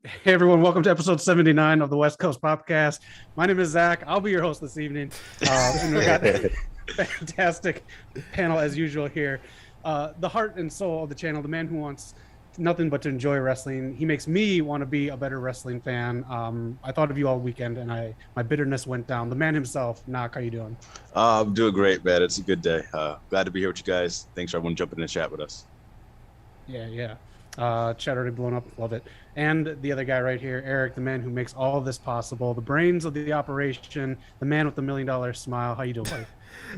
Hey everyone, welcome to episode 79 of the West Coast POPCast. My name is Zach. I'll be your host this evening. And we've got a fantastic panel as usual here. The heart and soul of the channel, the man who wants nothing but to enjoy wrestling. He makes me want to be a better wrestling fan. I thought of you all weekend and my bitterness went down. The man himself, Knock, how you doing? I'm doing great, man. It's a good day. Glad to be here with you guys. Thanks for everyone jumping in the chat with us. Yeah. Chat already blown up. Love it. And the other guy right here, Eric, the man who makes all of this possible, the brains of the operation, the man with the $1 million smile. How you doing, buddy?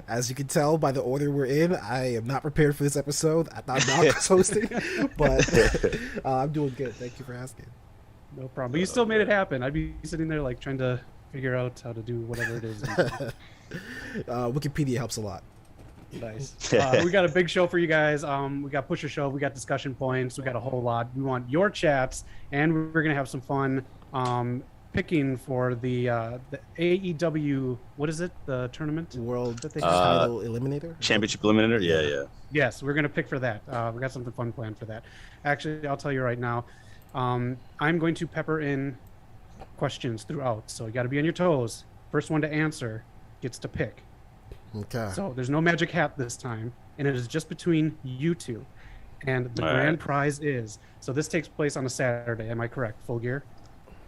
As you can tell by the order we're in, I am not prepared for this episode. I thought Knock was hosting, but I'm doing good. Thank you for asking. No problem. But you still made it happen. I'd be sitting there like trying to figure out how to do whatever it is. Wikipedia helps a lot. Nice. We got a big show for you guys. We got Pusher Show. We got discussion points. We got a whole lot. We want your chats, and we're gonna have some fun picking for the AEW. What is it? The tournament? World Title Eliminator? Championship Eliminator? Yeah. Yes, we're gonna pick for that. We got something fun planned for that. Actually, I'll tell you right now. I'm going to pepper in questions throughout, so you got to be on your toes. First one to answer gets to pick. Okay. So there's no magic hat this time, and it is just between you two. And the grand prize is, so this takes place on a Saturday, am I correct? Full Gear?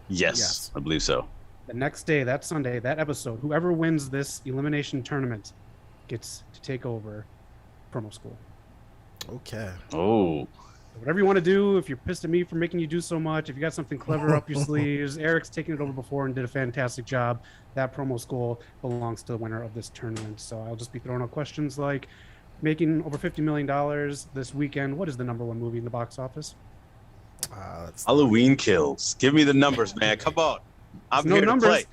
Yes, I believe so. The next day, that Sunday, that episode, whoever wins this elimination tournament gets to take over promo school. Okay. Oh. Whatever you want to do, if you're pissed at me for making you do so much, if you got something clever up your sleeves, Eric's taken it over before and did a fantastic job. That promo school belongs to the winner of this tournament. So I'll just be throwing out questions like making over $50 million this weekend. What is the number one movie in the box office? Halloween Kills. Give me the numbers, man. Come on. I'm here to play.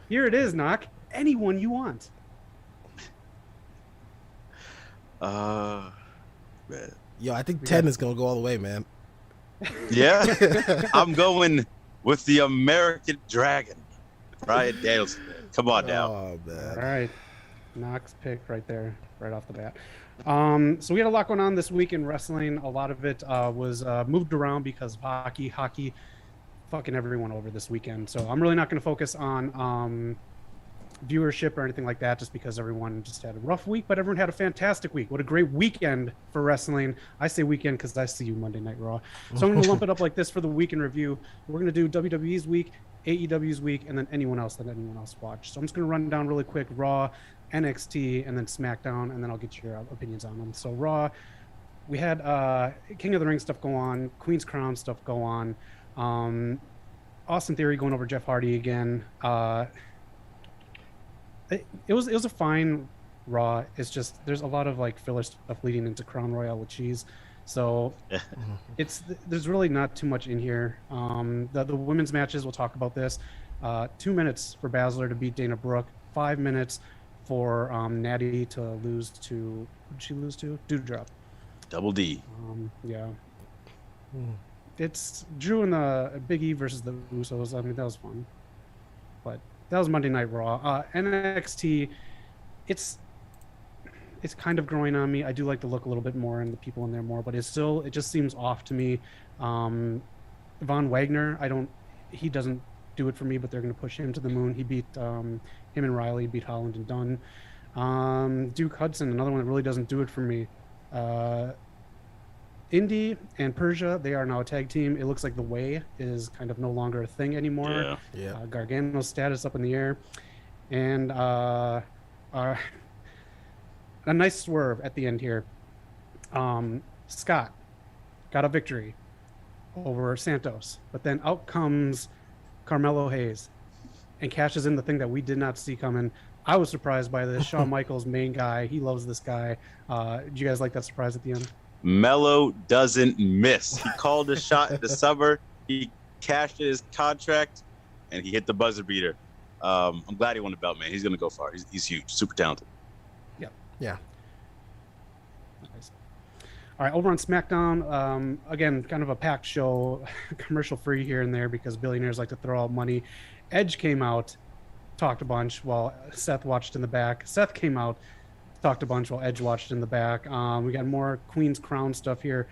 Here it is, Knock. Anyone you want. Man. Yo, I think 10 is gonna go all the way, man. Yeah, I'm going with the American Dragon, Brian Danielson. Come on now. Oh man. All right, Knox pick right there, right off the bat. So we had a lot going on this week in wrestling. A lot of it was moved around because of hockey fucking everyone over this weekend. So I'm really not going to focus on viewership or anything like that, just because everyone just had a rough week, but everyone had a fantastic week. What a great weekend for wrestling. I say weekend because I see you Monday Night Raw. So I'm going to lump it up like this for the week in review. We're going to do WWE's week, AEW's week, and then anyone else watched. So I'm just going to run down really quick Raw, NXT, and then Smackdown, and then I'll get your opinions on them. So Raw, we had King of the Ring stuff go on, Queen's Crown stuff go on, Austin Theory going over Jeff Hardy again. It was a fine Raw. It's just there's a lot of like filler stuff leading into Crown Royale with cheese, so there's really not too much in here. The women's matches, we'll talk about this. 2 minutes for Baszler to beat Dana Brooke. 5 minutes for Natty to lose to, who did she lose to? Doudrop. Double D. Yeah. It's Drew and the Big E versus the Usos. I mean, that was fun, but that was Monday Night Raw. NXT, it's kind of growing on me. I do like to look a little bit more and the people in there more, but it just seems off to me. Von Wagner, he doesn't do it for me, but they're going to push him to the moon. He beat him and Riley, beat Holland and Dunn. Duke Hudson, another one that really doesn't do it for me. Indy and Persia, they are now a tag team. It looks like the Way is kind of no longer a thing anymore. Yeah. Gargano's status up in the air. And a nice swerve at the end here. Scott got a victory over Santos, but then out comes Carmelo Hayes and cashes in the thing that we did not see coming. I was surprised by this. Shawn Michaels, main guy, he loves this guy. Did you guys like that surprise at the end? Mello doesn't miss. He called a shot in the summer. He cashed in his contract, and he hit the buzzer beater. I'm glad he won the belt, man. He's going to go far. He's huge, super talented. Yeah. Nice. All right, over on SmackDown, again, kind of a packed show, commercial free here and there because billionaires like to throw out money. Edge came out, talked a bunch while Seth watched in the back. Seth came out, talked a bunch while Edge watched in the back. We got more Queen's Crown stuff here.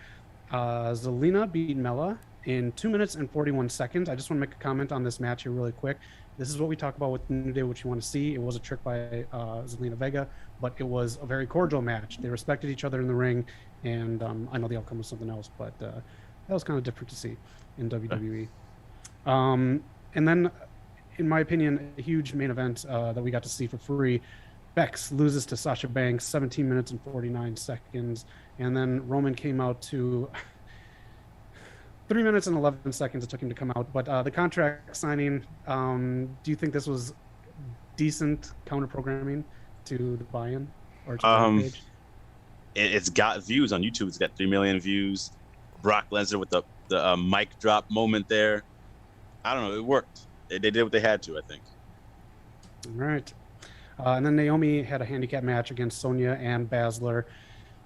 Zelina beat Mela in 2 minutes and 41 seconds. I just want to make a comment on this match here really quick. This is what we talk about with New Day, what you want to see. It was a trick by Zelina Vega, but it was a very cordial match. They respected each other in the ring, and I know the outcome was something else, but that was kind of different to see in WWE. And then, in my opinion, a huge main event that we got to see for free. Bex loses to Sasha Banks, 17 minutes and 49 seconds. And then Roman came out to 3 minutes and 11 seconds it took him to come out. But the contract signing, do you think this was decent counter programming to the buy-in? Or to the page? It's got views on YouTube. It's got 3 million views. Brock Lesnar with the mic drop moment there. I don't know. It worked. They did what they had to, I think. All right. And then Naomi had a handicap match against Sonya and Baszler.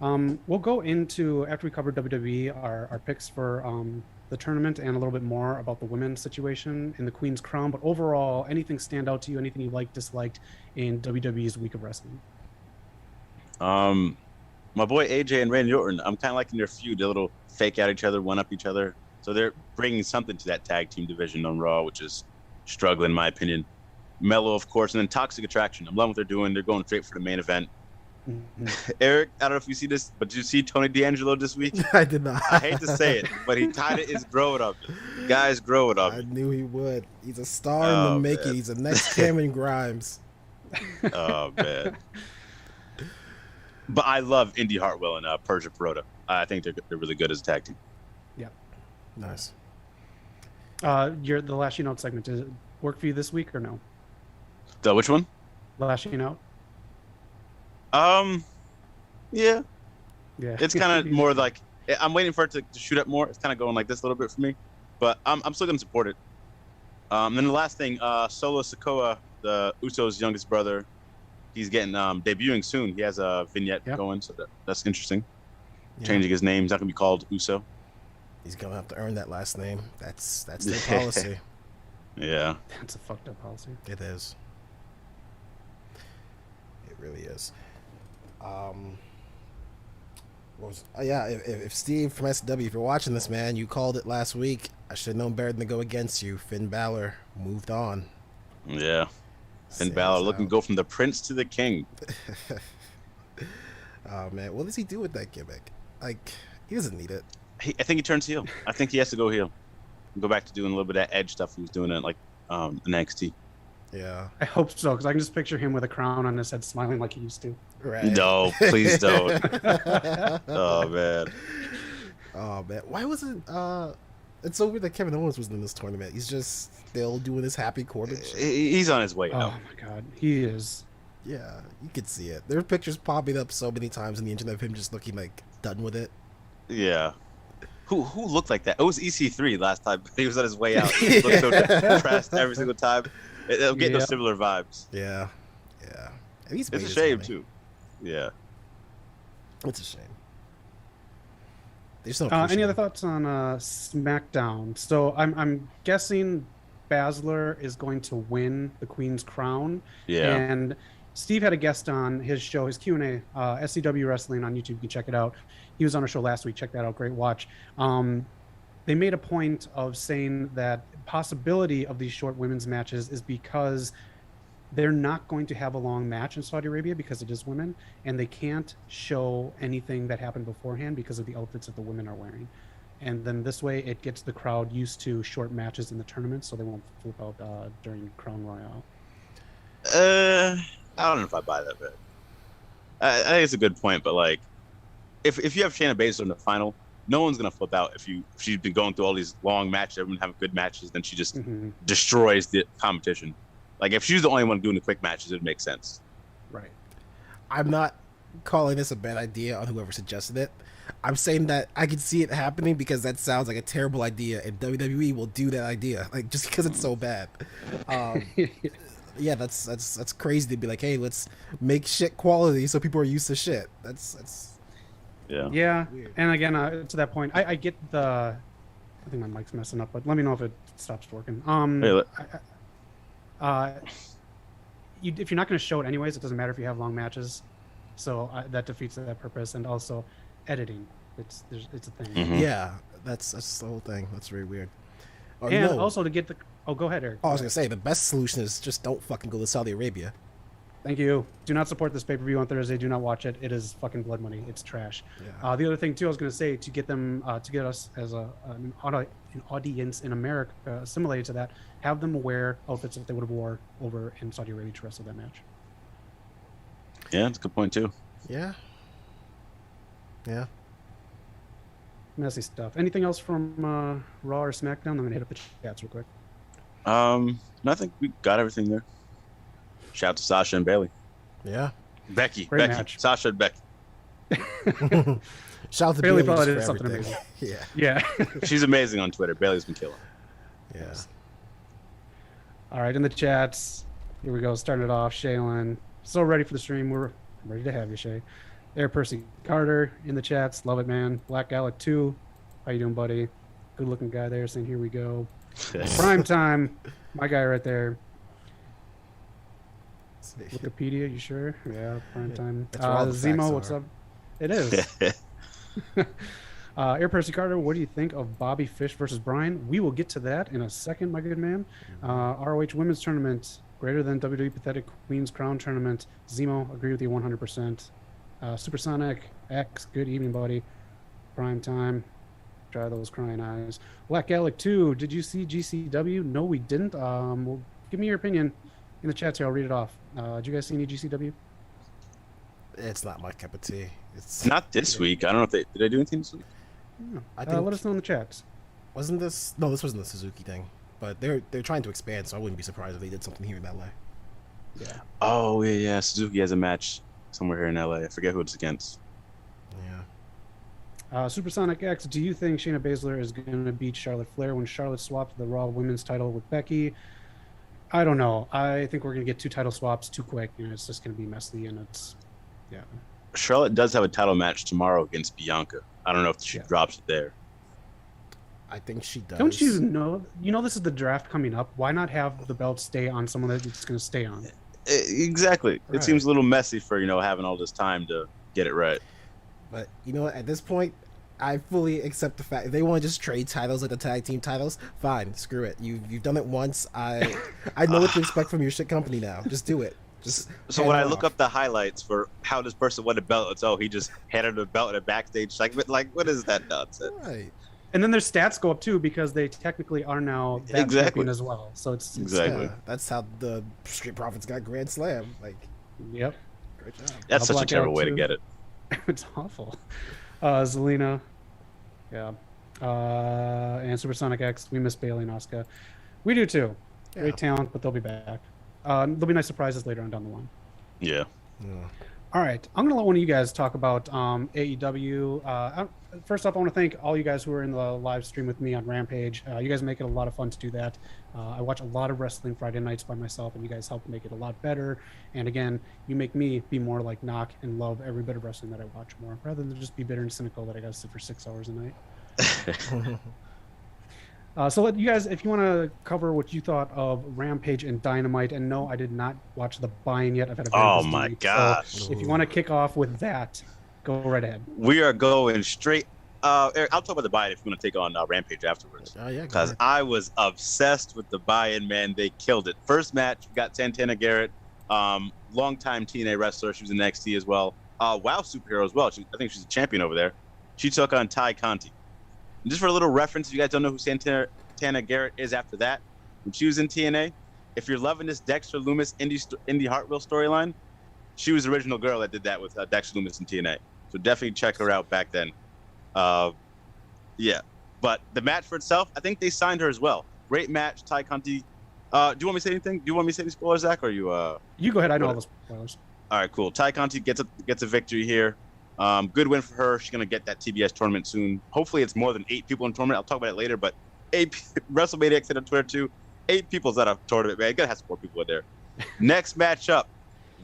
We'll go into, after we cover WWE, our picks for the tournament and a little bit more about the women's situation in the Queen's Crown. But overall, anything stand out to you? Anything you liked, disliked in WWE's Week of Wrestling? My boy AJ and Randy Orton, I'm kind of liking their feud. A little fake out each other, one up each other. So they're bringing something to that tag team division on Raw, which is struggling, in my opinion. Mello, of course, and then Toxic Attraction. I'm loving what they're doing. They're going straight for the main event. Mm-hmm. Eric, I don't know if you see this, but did you see Tony D'Angelo this week? I did not. I hate to say it, but he kind of is growing up. Guys growing up. I knew he would. He's a star in the making. He's the next Cameron Grimes. Oh, man. But I love Indy Hartwell and Persia Pirotta. I think they're really good as a tag team. Yeah. Nice. The Lashing Out segment, did it work for you this week or no? Which one? Lashing Out. Yeah. Yeah. It's kind of more like I'm waiting for it to shoot up more. It's kind of going like this a little bit for me, but I'm still gonna support it. Then the last thing, Solo Sikoa, the Usos' youngest brother, he's getting debuting soon. He has a vignette going, so that's interesting. Yeah. Changing his name, he's not gonna be called Uso. He's gonna have to earn that last name. That's their policy. Yeah. That's a fucked up policy. It is. It really is. If Steve from SW, if you're watching this, man, you called it last week. I should have known better than to go against you. Finn Balor moved on. Yeah. Finn Balor looking to go from the prince to the king. Oh, man. What does he do with that gimmick? Like, he doesn't need it. I think he turns heel. I think he has to go heel. Go back to doing a little bit of that edge stuff he was doing at NXT. Yeah. I hope so, because I can just picture him with a crown on his head smiling like he used to. Right. No, please don't. Oh, man. Oh, man. Why wasn't... It's so weird that Kevin Owens was in this tournament. He's just still doing his happy Corbin shit. He's on his way out. Oh, my God. He is. Yeah, you could see it. There are pictures popping up so many times on the internet of him just looking, like, done with it. Yeah. Who looked like that? It was EC3 last time. He was on his way out. He looked so depressed every single time. It'll get those similar vibes. Yeah. Yeah. And he's it's a shame, too. Yeah. It's a shame. There's no any other thoughts on SmackDown? So I'm guessing Baszler is going to win the Queen's Crown. Yeah. And Steve had a guest on his show, his Q&A, SCW Wrestling on YouTube. You can check it out. He was on a show last week. Check that out. Great watch. They made a point of saying that possibility of these short women's matches is because they're not going to have a long match in Saudi Arabia because it is women, and they can't show anything that happened beforehand because of the outfits that the women are wearing. And then this way it gets the crowd used to short matches in the tournament, so they won't flip out during Crown Royale. I don't know if I buy that bit. I think it's a good point, but like, if you have Shayna Baszler in the final, no one's gonna flip out if she's been going through all these long matches, everyone having good matches, then she just destroys the competition. Like if she's the only one doing the quick matches, it would make sense. Right. I'm not calling this a bad idea on whoever suggested it. I'm saying that I can see it happening because that sounds like a terrible idea, and WWE will do that idea, like just because it's so bad. Yeah, that's crazy to be like, hey, let's make shit quality so people are used to shit. That's yeah. Weird. And again, to that point, I get I think my mic's messing up, but let me know if it stops working. If you're not going to show it anyways, it doesn't matter if you have long matches. So that defeats that purpose. And also editing. It's a thing. Mhm. Yeah, that's the whole thing. That's very weird. Or And no. also to get the go ahead, Eric. Oh, I was gonna say the best solution is just don't fucking go to Saudi Arabia. Thank you. Do not support this pay-per-view on Thursday. Do not watch it. It is fucking blood money. It's trash. Yeah. The other thing too, I was going to say, to get them, to get us as an audience in America assimilated to that, have them wear outfits that they would have wore over in Saudi Arabia to wrestle that match. Yeah, that's a good point too. Yeah. Yeah. Messy stuff. Anything else from Raw or SmackDown? I'm going to hit up the chats real quick. I think we got everything there. Shout out to Sasha and Bailey. Yeah. Becky, Great match. Sasha and Becky. Shout out to Bailey Bailey probably just did for something everything. amazing. Yeah. Yeah. She's amazing on Twitter. Bailey's been killing. Yeah. All right, in the chats, here we go. Starting it off, Shaylin. So ready for the stream. We're ready to have you, Shay. There, Percy Carter in the chats. Love it, man. Black Alec 2. How you doing, buddy? Good looking guy there saying, here we go. Prime time. My guy right there. Wikipedia, you sure? Yeah, prime time. That's where all the Zemo, facts what's are. up? It is. Air Percy Carter, what do you think of Bobby Fish versus Bryan? We will get to that in a second, my good man. ROH Women's Tournament, greater than WWE Pathetic Queen's Crown Tournament. Zemo, agree with you 100%. Supersonic X, good evening, buddy. Prime time. Dry those crying eyes. Black Alec 2, did you see GCW? No, we didn't. Well, give me your opinion in the chat here. I'll read it off. Did you guys see any GCW? It's not my cup of tea. It's Not this week. I don't know if did they do anything this week? Yeah. I think Let us know in the chats. wasn't this? No, this wasn't the Suzuki thing. But they're trying to expand, so I wouldn't be surprised if they did something here in LA. Yeah. Oh yeah. Suzuki has a match somewhere here in LA. I forget who it's against. Yeah. Supersonic X, do you think Shayna Baszler is going to beat Charlotte Flair when Charlotte swapped the Raw Women's title with Becky? I don't know. I think we're going to get 2 title swaps too quick. It's just going to be messy, and it's, yeah. Charlotte does have a title match tomorrow against Bianca. I don't know if she drops it there. I think she does. Don't you know? You know this is the draft coming up. Why not have the belt stay on someone that it's going to stay on? Exactly. Right. It seems a little messy for having all this time to get it right. But you know what? At this point, I fully accept the fact if they want to just trade titles like the tag team titles, fine. Screw it. You've done it once. I know what to expect from your shit company now. Just do it. Just so when I look up the highlights for how this person won a belt, it's he just handed a belt in a backstage segment. Like, what is that nonsense? Right. And then their stats go up too because they technically are now that champion as well. So it's exactly. Yeah, that's how the Street Profits got Grand Slam. Like, yep. great job. That's such a terrible way to too. get it. It's awful. Zelina, yeah, and Supersonic X. We miss Bailey and Asuka. We do too. Yeah. Great talent, but they'll be back. There'll be nice surprises later on down the line. Yeah. All right, I'm gonna let one of you guys talk about AEW. First off, I want to thank all you guys who are in the live stream with me on Rampage. You guys make it a lot of fun to do that. I watch a lot of wrestling Friday nights by myself, and you guys help make it a lot better. And again, you make me be more like Knock and love every bit of wrestling that I watch more, rather than just be bitter and cynical that I got to sit for 6 hours a night. So let you guys, if you want to cover what you thought of Rampage and Dynamite, and no, I did not watch the buy-in yet. I've had a very busy my week. gosh! So if you want to kick off with that, go right ahead. We are going straight. Eric, I'll talk about the buy-in if you want to take on Rampage afterwards. Oh yeah. Because I was obsessed with the buy-in, man. They killed it. First match, we got Santana Garrett, longtime TNA wrestler. She was in NXT as well. WoW superhero as well. I think she's a champion over there. She took on Ty Conti. And just for a little reference, if you guys don't know who Santana Garrett is after that, when she was in TNA, if you're loving this Dexter Lumis Indy Hartwell storyline, she was the original girl that did that with Dexter Lumis in TNA. So definitely check her out back then. Yeah. But the match for itself, I think they signed her as well. Great match, Ty Conti. Do you want me to say anything? Do you want me to say any spoilers, Zach? Or you? You go ahead. I know all the spoilers. All right, cool. Ty Conti gets a victory here. Good win for her. She's gonna get that TBS tournament soon. Hopefully, it's more than 8 people in the tournament. I'll talk about it later. But WrestleMania said on Twitter too. 8 people's at a tournament, man. You gotta have some more people in there. Next matchup,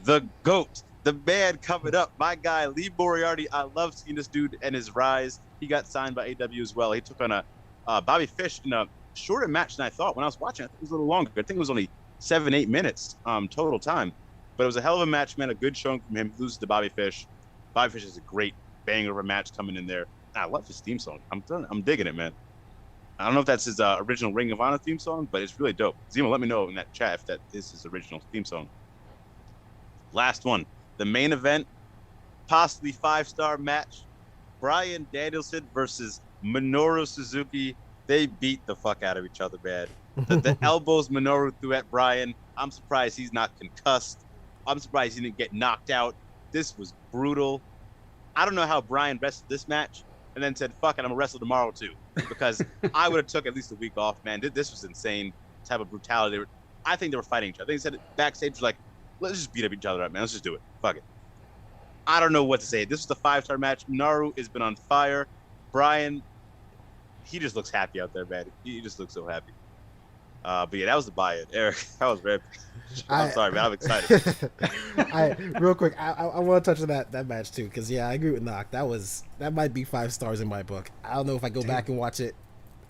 the GOAT, the man coming up. My guy Lee Moriarty. I love seeing this dude and his rise. He got signed by AEW as well. He took on a Bobby Fish in a shorter match than I thought. When I was watching, I think it was a little longer. I think it was only 7-8 minutes total time. But it was a hell of a match, man. A good showing from him. He loses to Bobby Fish. Bobby Fish is a great banger of a match coming in there. I love his theme song. I'm digging it, man. I don't know if that's his original Ring of Honor theme song, but it's really dope. Zemo, let me know in that chat if that is his original theme song. Last one, the main event, possibly 5-star match. Bryan Danielson versus Minoru Suzuki. They beat the fuck out of each other, man. The elbows Minoru threw at Bryan. I'm surprised he's not concussed. I'm surprised he didn't get knocked out. This was brutal. I don't know how Bryan wrestled this match and then said, fuck it, I'm going to wrestle tomorrow too. Because I would have took at least a week off, man. This was insane type of brutality. I think they were fighting each other. They said backstage, like, let's just beat up each other up, man. Let's just do it. Fuck it. I don't know what to say. This was a 5-star match. Minoru has been on fire. Bryan, he just looks happy out there, man. He just looks so happy. But yeah, that was the buy-in. Eric, that was very... I'm sorry, man. I'm excited. Real quick, I want to touch on that match too, because yeah, I agree with Knock. That might be 5 stars in my book. I don't know if I go back and watch it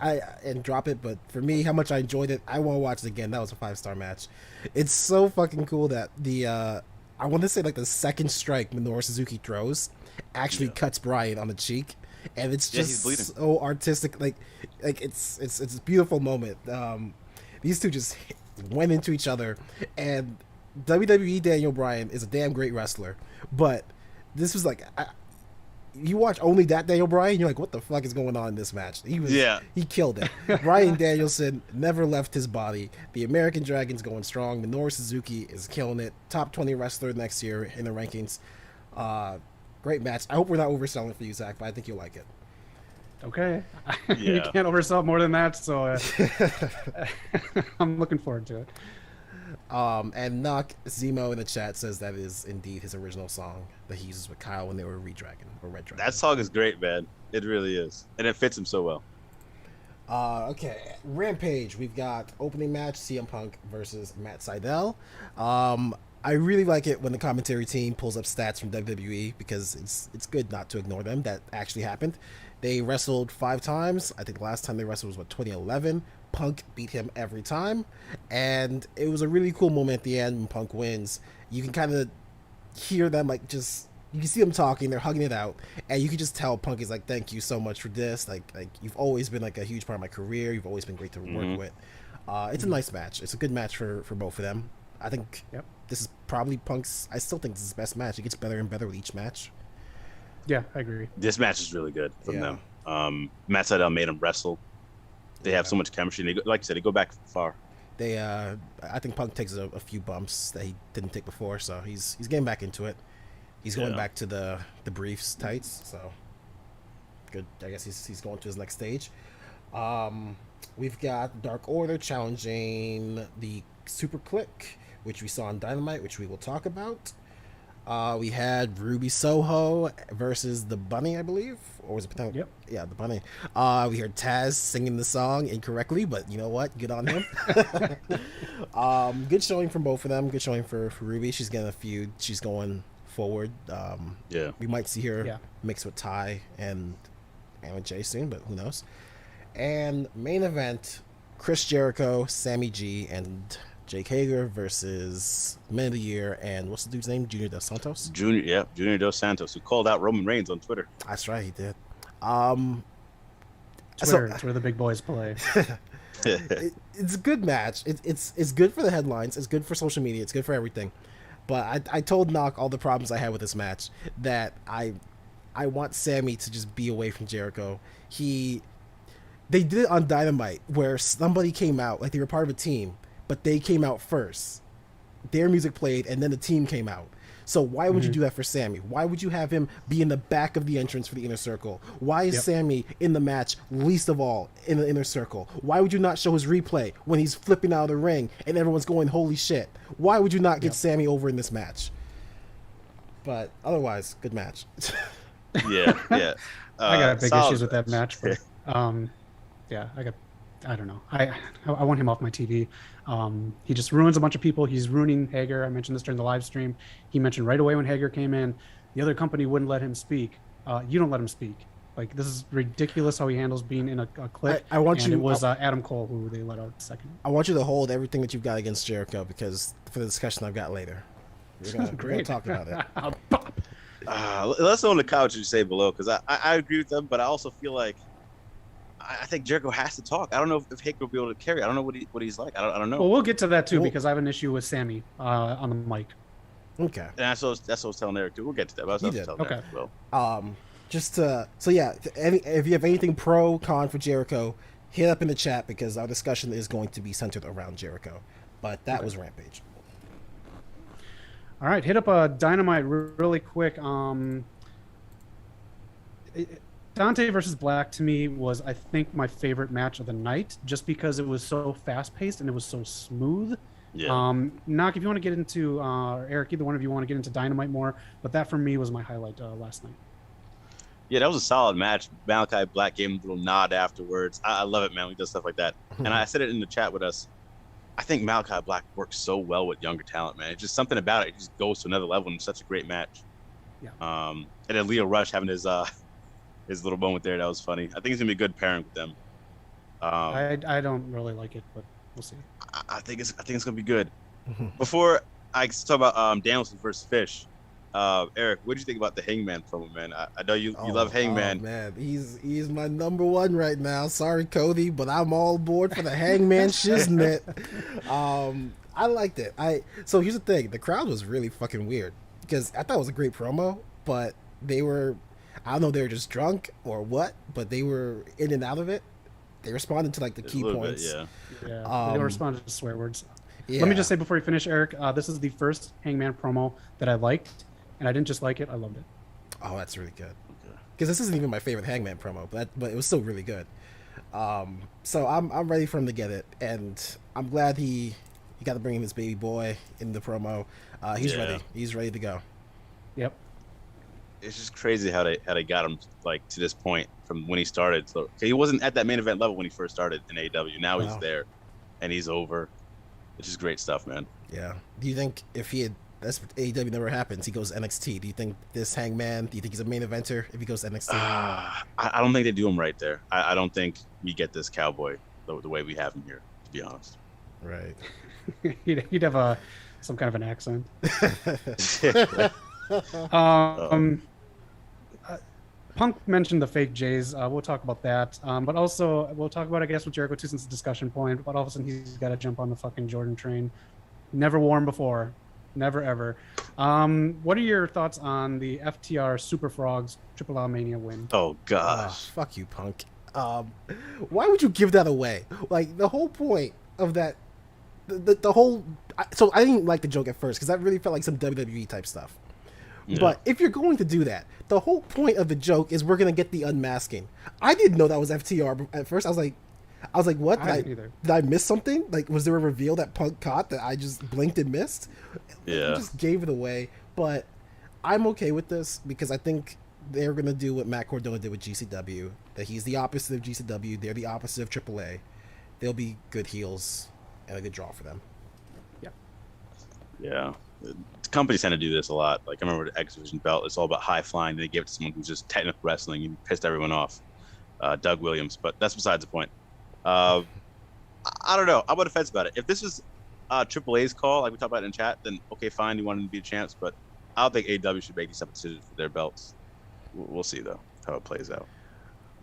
and drop it, but for me, how much I enjoyed it, I want to watch it again. That was a 5-star match. It's so fucking cool that I want to say like the second strike Minoru Suzuki throws actually cuts Bryan on the cheek, and it's just so artistic. Like it's a beautiful moment. These two just went into each other, and WWE Daniel Bryan is a damn great wrestler, but this was like you watch only that Daniel Bryan, you're like, what the fuck is going on in this match? He killed it. Bryan Danielson never left his body. The American Dragon's going strong. Minoru Suzuki is killing it. Top 20 wrestler next year in the rankings. Great match. I hope we're not overselling for you, Zach, but I think you'll like it. Okay. You can't oversell more than that, so I'm looking forward to it. And Knock Zemo in the chat says that is indeed his original song that he uses with Kyle when they were Red Dragon. That song is great, man. It really is, and it fits him so well. Okay, Rampage. We've got opening match: CM Punk versus Matt Sydal. I really like it when the commentary team pulls up stats from WWE because it's good not to ignore them. That actually happened. They wrestled 5 times. I think the last time they wrestled was 2011. Punk beat him every time, and it was a really cool moment at the end when Punk wins. You can kind of hear them you can see them talking, they're hugging it out, and you can just tell Punk is like, thank you so much for this, like you've always been like a huge part of my career, you've always been great to work with. It's a nice match. It's a good match for both of them. I think this is probably Punk's, I still think this is his best match. It gets better and better with each match. Yeah, I agree. This match is really good from them. Matt Sydal made him wrestle. They have so much chemistry. They, like you said, they go back far. They, I think Punk takes a few bumps that he didn't take before, so he's getting back into it. He's going back to the briefs tights, so good. I guess he's going to his next stage. We've got Dark Order challenging the Super Click, which we saw on Dynamite, which we will talk about. We had Ruby Soho versus the Bunny, I believe, or was it? Yep. Yeah, the Bunny. We heard Taz singing the song incorrectly, but you know what? Good on him. Good showing from both of them. Good showing for Ruby. She's getting a feud. She's going forward. We might see her mix with Ty and with Jay soon, but who knows? And main event: Chris Jericho, Sammy G, and Jake Hager versus Men of the Year and what's the dude's name? Junior Dos Santos. Junior Dos Santos, who called out Roman Reigns on Twitter. That's right, he did. Twitter, it's where the big boys play. It's a good match. It's good for the headlines. It's good for social media. It's good for everything. But I told Knock all the problems I had with this match. That I want Sammy to just be away from Jericho. They did it on Dynamite where somebody came out, like they were part of a team, but they came out first. Their music played, and then the team came out. So why would you do that for Sammy? Why would you have him be in the back of the entrance for the Inner Circle? Why is Sammy in the match least of all in the Inner Circle? Why would you not show his replay when he's flipping out of the ring and everyone's going, holy shit? Why would you not get Sammy over in this match? But otherwise, good match. Yeah. I got big issues with that match, but I don't know. I want him off my TV. He just ruins a bunch of people. He's ruining Hager. I mentioned this during the live stream. He mentioned right away when Hager came in, the other company wouldn't let him speak. You don't let him speak. Like, this is ridiculous how he handles being in a clip. It was Adam Cole who they let out second. I want you to hold everything that you've got against Jericho because for the discussion I've got later. We're gonna talk about it. Let us know in the comments what you say below, because I agree with them, but I also feel like I think Jericho has to talk. I don't know if Hick will be able to carry. I don't know what he's like. I don't know. Well, we'll get to that too Well- because I have an issue with Sammy on the mic. Okay. And that's what I was telling Eric too. We'll get to that. But I was You telling did. Eric as well. So yeah, if you have anything pro con for Jericho, hit up in the chat because our discussion is going to be centered around Jericho. But that was Rampage. All right, hit up a Dynamite really quick. Dante versus Black to me was, I think, my favorite match of the night, just because it was so fast paced and it was so smooth. Yeah. Knock, if you want to get into Eric, either one of you want to get into Dynamite more, but that for me was my highlight last night. Yeah, that was a solid match. Malachi Black gave him a little nod afterwards. I love it, man. He does stuff like that. And I said it in the chat with us. I think Malachi Black works so well with younger talent, man. It's just something about it. It just goes to another level and it's such a great match. Yeah. And then Leo Rush having his little moment there, that was funny. I think it's gonna be a good pairing with them. I don't really like it, but we'll see. I think it's gonna be good. Before I talk about Danielson versus Fish, Eric, what do you think about the Hangman promo, man? I know you love Hangman. Oh, man, he's my number one right now. Sorry, Cody, but I'm all aboard for the Hangman shiznit. I liked it. So here's the thing: the crowd was really fucking weird because I thought it was a great promo, but they were, I don't know, if they were just drunk or what, but they were in and out of it. They responded to like the key points. Bit, Yeah, they don't respond to swear words. Yeah. Let me just say before you finish, Eric, this is the first Hangman promo that I liked, and I didn't just like it, I loved it. Oh, that's really good. Because this isn't even my favorite Hangman promo, but it was still really good. So I'm ready for him to get it, and I'm glad he got to bring in his baby boy in the promo. He's ready. He's ready to go. Yep. It's just crazy how they got him like to this point from when he started. So he wasn't at that main event level when he first started in AEW. Now he's there, and he's over. It's just great stuff, man. Yeah. Do you think if that's what AEW never happens, he goes NXT? Do you think this Hangman? Do you think he's a main eventer if he goes NXT? I don't think they do him right there. I don't think we get this cowboy the way we have him here, to be honest. Right. he'd have some kind of an accent. Punk mentioned the fake J's. We'll talk about that. But also, we'll talk about, I guess, with Jericho too, since it's a discussion point. But all of a sudden, he's got to jump on the fucking Jordan train. Never wore him before. Never, ever. What are your thoughts on the FTR Super Frogs Triple L Mania win? Oh, gosh. Fuck you, Punk. Why would you give that away? Like, the whole point of that... The whole... So, I didn't like the joke at first, because that really felt like some WWE type stuff. Yeah. But if you're going to do that, the whole point of the joke is we're going to get the unmasking. I didn't know that was FTR at first. I was like, what? Did I miss something? Like, was there a reveal that Punk caught that I just blinked and missed? Yeah. I just gave it away. But I'm okay with this because I think they're going to do what Matt Cardona did with GCW. That he's the opposite of GCW. They're the opposite of AAA. They'll be good heels and a good draw for them. Yeah. Yeah. Companies tend to do this a lot. Like, I remember the X Division belt, it's all about high flying. They give it to someone who's just technical wrestling and pissed everyone off. Doug Williams, but that's besides the point. I don't know. I'm on the fence about it. If this is AAA's call, like we talked about in chat, then okay, fine. You want him to be a champ, but I don't think AEW should make these up decisions for their belts. We'll see though how it plays out.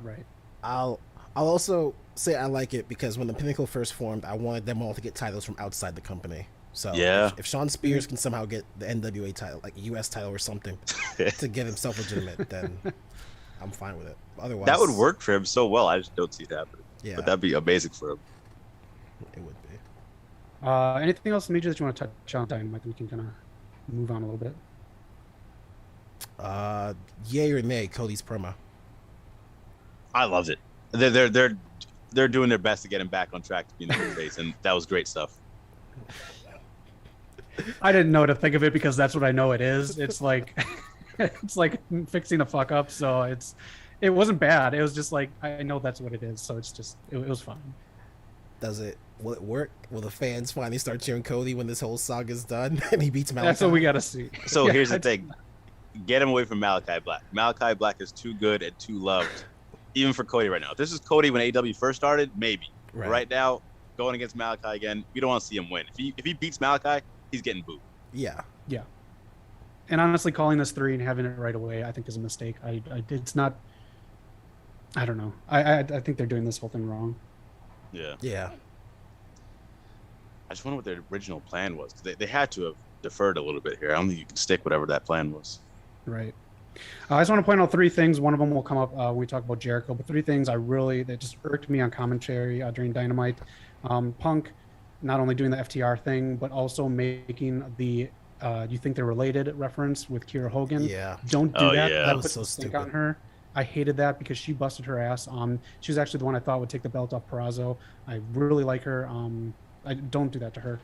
Right. I'll also say I like it because when the Pinnacle first formed, I wanted them all to get titles from outside the company. So yeah, if Sean Spears can somehow get the NWA title, like a US title or something, to get himself legitimate, then I'm fine with it. Otherwise, that would work for him so well. I just don't see it happening. Yeah, but that'd be amazing for him. It would be. Anything else major that you want to touch on, Dynamite? We can kind of move on a little bit. Yay or nay, Cody's promo. I loved it. They're doing their best to get him back on track to be in the face, and that was great stuff. I didn't know to think of it because that's what I know it is. It's like it's like fixing a fuck up. So it wasn't bad. It was just like I know that's what it is. So it's just it was fine. Will it work? Will the fans finally start cheering Cody when this whole saga's done and he beats Malachi? That's what we gotta see. So here's the thing: get him away from Malachi Black. Malachi Black is too good and too loved, even for Cody right now. If this is Cody when AEW first started, maybe. Right now, going against Malachi again, we don't want to see him win. If he beats Malachi, he's getting booed. Yeah. And honestly, calling this 3 and having it right away, I think is a mistake. It's not. I don't know. I think they're doing this whole thing wrong. Yeah. Yeah. I just wonder what their original plan was. They had to have deferred a little bit here. I don't think you can stick whatever that plan was. Right. I just want to point out 3 things. One of them will come up when we talk about Jericho, but 3 things that just irked me on commentary during Dynamite. Punk not only doing the FTR thing, but also making the you think they're related reference with Kiera Hogan. Yeah. Don't do that. Yeah. That was puts so a stink stupid on her. I hated that because she busted her ass. She was actually the one I thought would take the belt off Perazo. I really like her. I don't do that to her.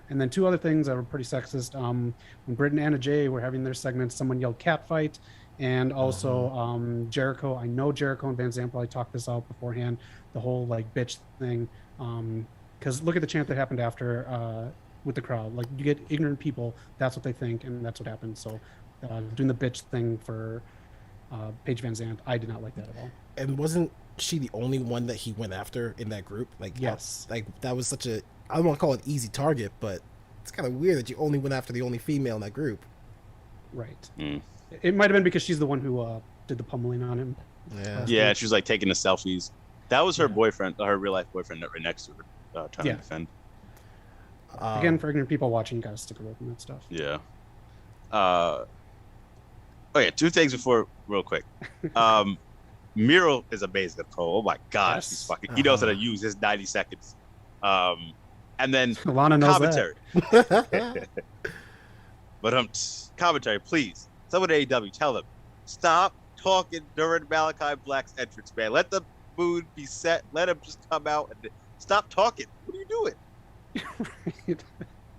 And then 2 other things that were pretty sexist. When Britt and Anna Jay were having their segments, someone yelled "catfight," and also Jericho. I know Jericho and Van Zant probably talked this out beforehand. The whole like bitch thing. Because look at the chant that happened after with the crowd. Like you get ignorant people. That's what they think, and that's what happened. So doing the bitch thing for Paige Van Zant, I did not like that at all. And wasn't she the only one that he went after in that group? Like, yes, like that was such a, I don't want to call it easy target, but it's kind of weird that you only went after the only female in that group. Right. Mm. It might have been because she's the one who did the pummeling on him. Yeah, she was like taking the selfies. That was her boyfriend, her real life boyfriend, right next to her, trying to defend. Again, for ignorant people watching, you gotta stick away from that stuff. Yeah. Okay, 2 things before, real quick. Miro is amazing at pro. Oh my gosh, Yes. he's fucking. He knows how to use his 90 seconds. And then Lana knows commentary. That. But commentary, please. Someone at AEW, tell them, stop talking during Malachi Black's entrance, man. Let the mood be set. Let him just come out and stop talking. What are you doing?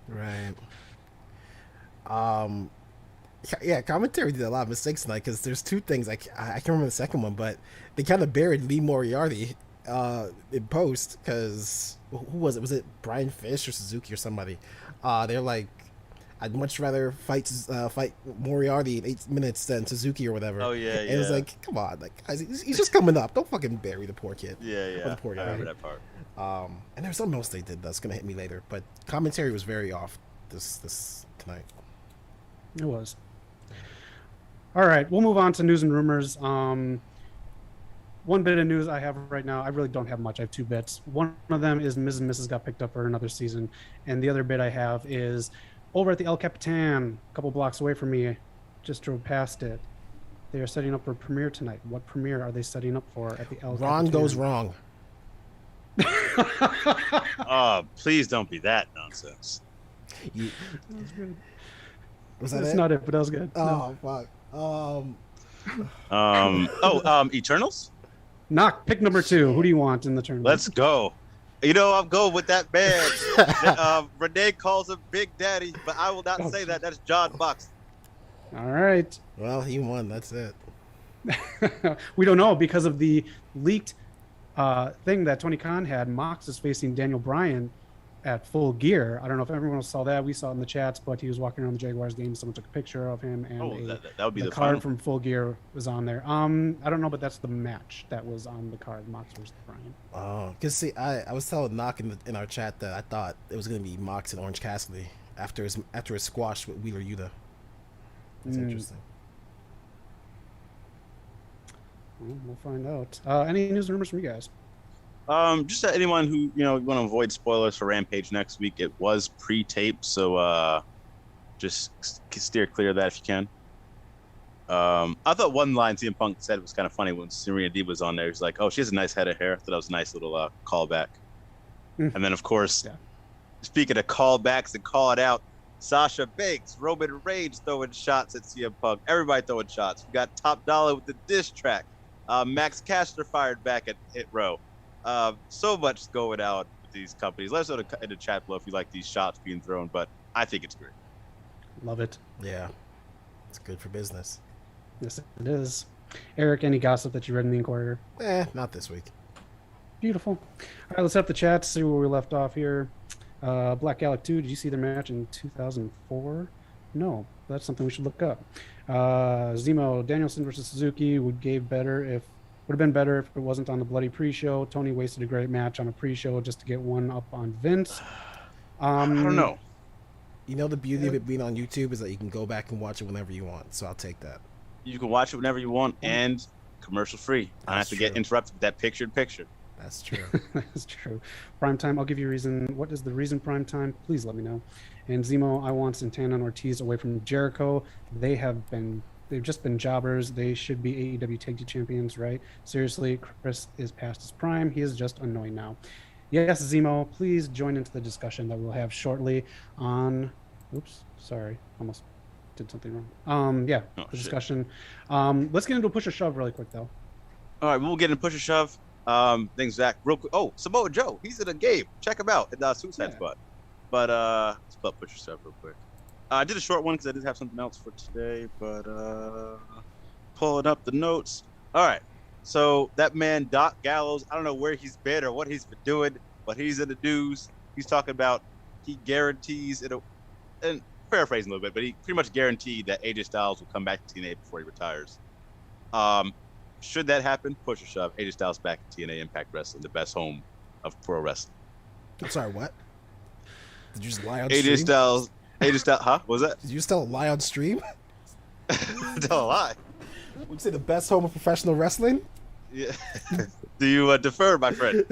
Right. Right. Yeah, commentary did a lot of mistakes tonight because there's 2 things. I can't remember the second one, but they kind of buried Lee Moriarty in post because who was it? Was it Brian Fish or Suzuki or somebody? They're like, I'd much rather fight Moriarty in 8 minutes than Suzuki or whatever. Oh yeah, and it was like, come on, like guys, he's just coming up. Don't fucking bury the poor kid. Yeah. Or the poor guy. I remember that part. And there's something else they did that's gonna hit me later, but commentary was very off this tonight. It was. All right, we'll move on to news and rumors. One bit of news I have right now, I really don't have much. I have 2 bits. One of them is Ms. and Mrs. got picked up for another season. And the other bit I have is over at the El Capitan, a couple blocks away from me, just drove past it. They are setting up for a premiere tonight. What premiere are they setting up for at the El Capitan? Ron goes wrong. Oh, please don't be that nonsense. You, That was good. was that That's it? not it, but that was good. Oh fuck. Eternals? Knock, pick number 2. Who do you want in the tournament? Let's go. You know, I'm going with that man. Renee calls him Big Daddy, but I will not say that. That's John Box. All right. Well, he won. That's it. We don't know because of the leaked thing that Tony Khan had. Mox is facing Daniel Bryan at Full Gear. I don't know if everyone else saw that. We saw it in the chats, but he was walking around the Jaguars game. Someone took a picture of him, and that would be the card final. from Full Gear was on there. I don't know, but that's the match that was on the card. Mox versus Bryan. Oh, because see, I was telling Knock in our chat that I thought it was gonna be Mox and Orange Cassidy after his squash with Wheeler Yuta. That's interesting. Well, we'll find out. Any news and rumors from you guys? Just to anyone who want to avoid spoilers for Rampage next week, it was pre-taped, so just steer clear of that if you can. I thought one line CM Punk said was kind of funny when Serena Deeb was on there. He's like, "Oh, she has a nice head of hair." I thought that was a nice little callback. And then, of course, speaking of callbacks and call it out, Sasha Banks, Roman Reigns throwing shots at CM Punk. Everybody throwing shots. We got Top Dollar with the diss track. Max Caster fired back at Hit Row. So much going out with these companies. Let us know in the chat below if you like these shots being thrown, but I think it's great. Love it. Yeah, it's good for business. Yes, it is. Eric, any gossip that you read in the Inquirer? Not this week. Beautiful. All right, let's have the chat, see where we left off here. Black Gallic 2, did you see their match in 2004? No, that's something we should look up. Zemo, Danielson versus Suzuki would have been better if it wasn't on the bloody pre-show. Tony wasted a great match on a pre-show just to get one up on Vince. I don't know. You know, the beauty of it being on YouTube is that you can go back and watch it whenever you want. So I'll take that. You can watch it whenever you want and commercial free. I don't have to get interrupted with that picture-in-picture. That's true. That's true. Prime time. I'll give you a reason. What is the reason prime time? Please let me know. And Zemo, I want Santana and Ortiz away from Jericho. They've just been jobbers. They should be AEW Tag Team Champions, right? Seriously, Chris is past his prime. He is just annoying now. Yes, Zemo, please join into the discussion that we'll have shortly on. Oops, sorry, almost did something wrong. Discussion. Let's get into a push or shove really quick though. All right, we'll get into push or shove. Thanks, Zach. Real quick. Oh, Samoa Joe, he's in a game. Check him out at Suicide Squad. But let's put push or shove real quick. I did a short one because I did have something else for today, but pulling up the notes. All right. So that man, Doc Gallows, I don't know where he's been or what he's been doing, but he's in the news. He's talking about he guarantees it, and paraphrasing a little bit, but he pretty much guaranteed that AJ Styles will come back to TNA before he retires. Should that happen, push or shove, AJ Styles back at TNA Impact Wrestling, the best home of pro wrestling. I'm sorry, what? Did you just lie on AJ stream? Styles, huh? What was that? Did you just tell a lie on stream? Tell a lie. Would you say the best home of professional wrestling? Yeah. Do you defer, my friend?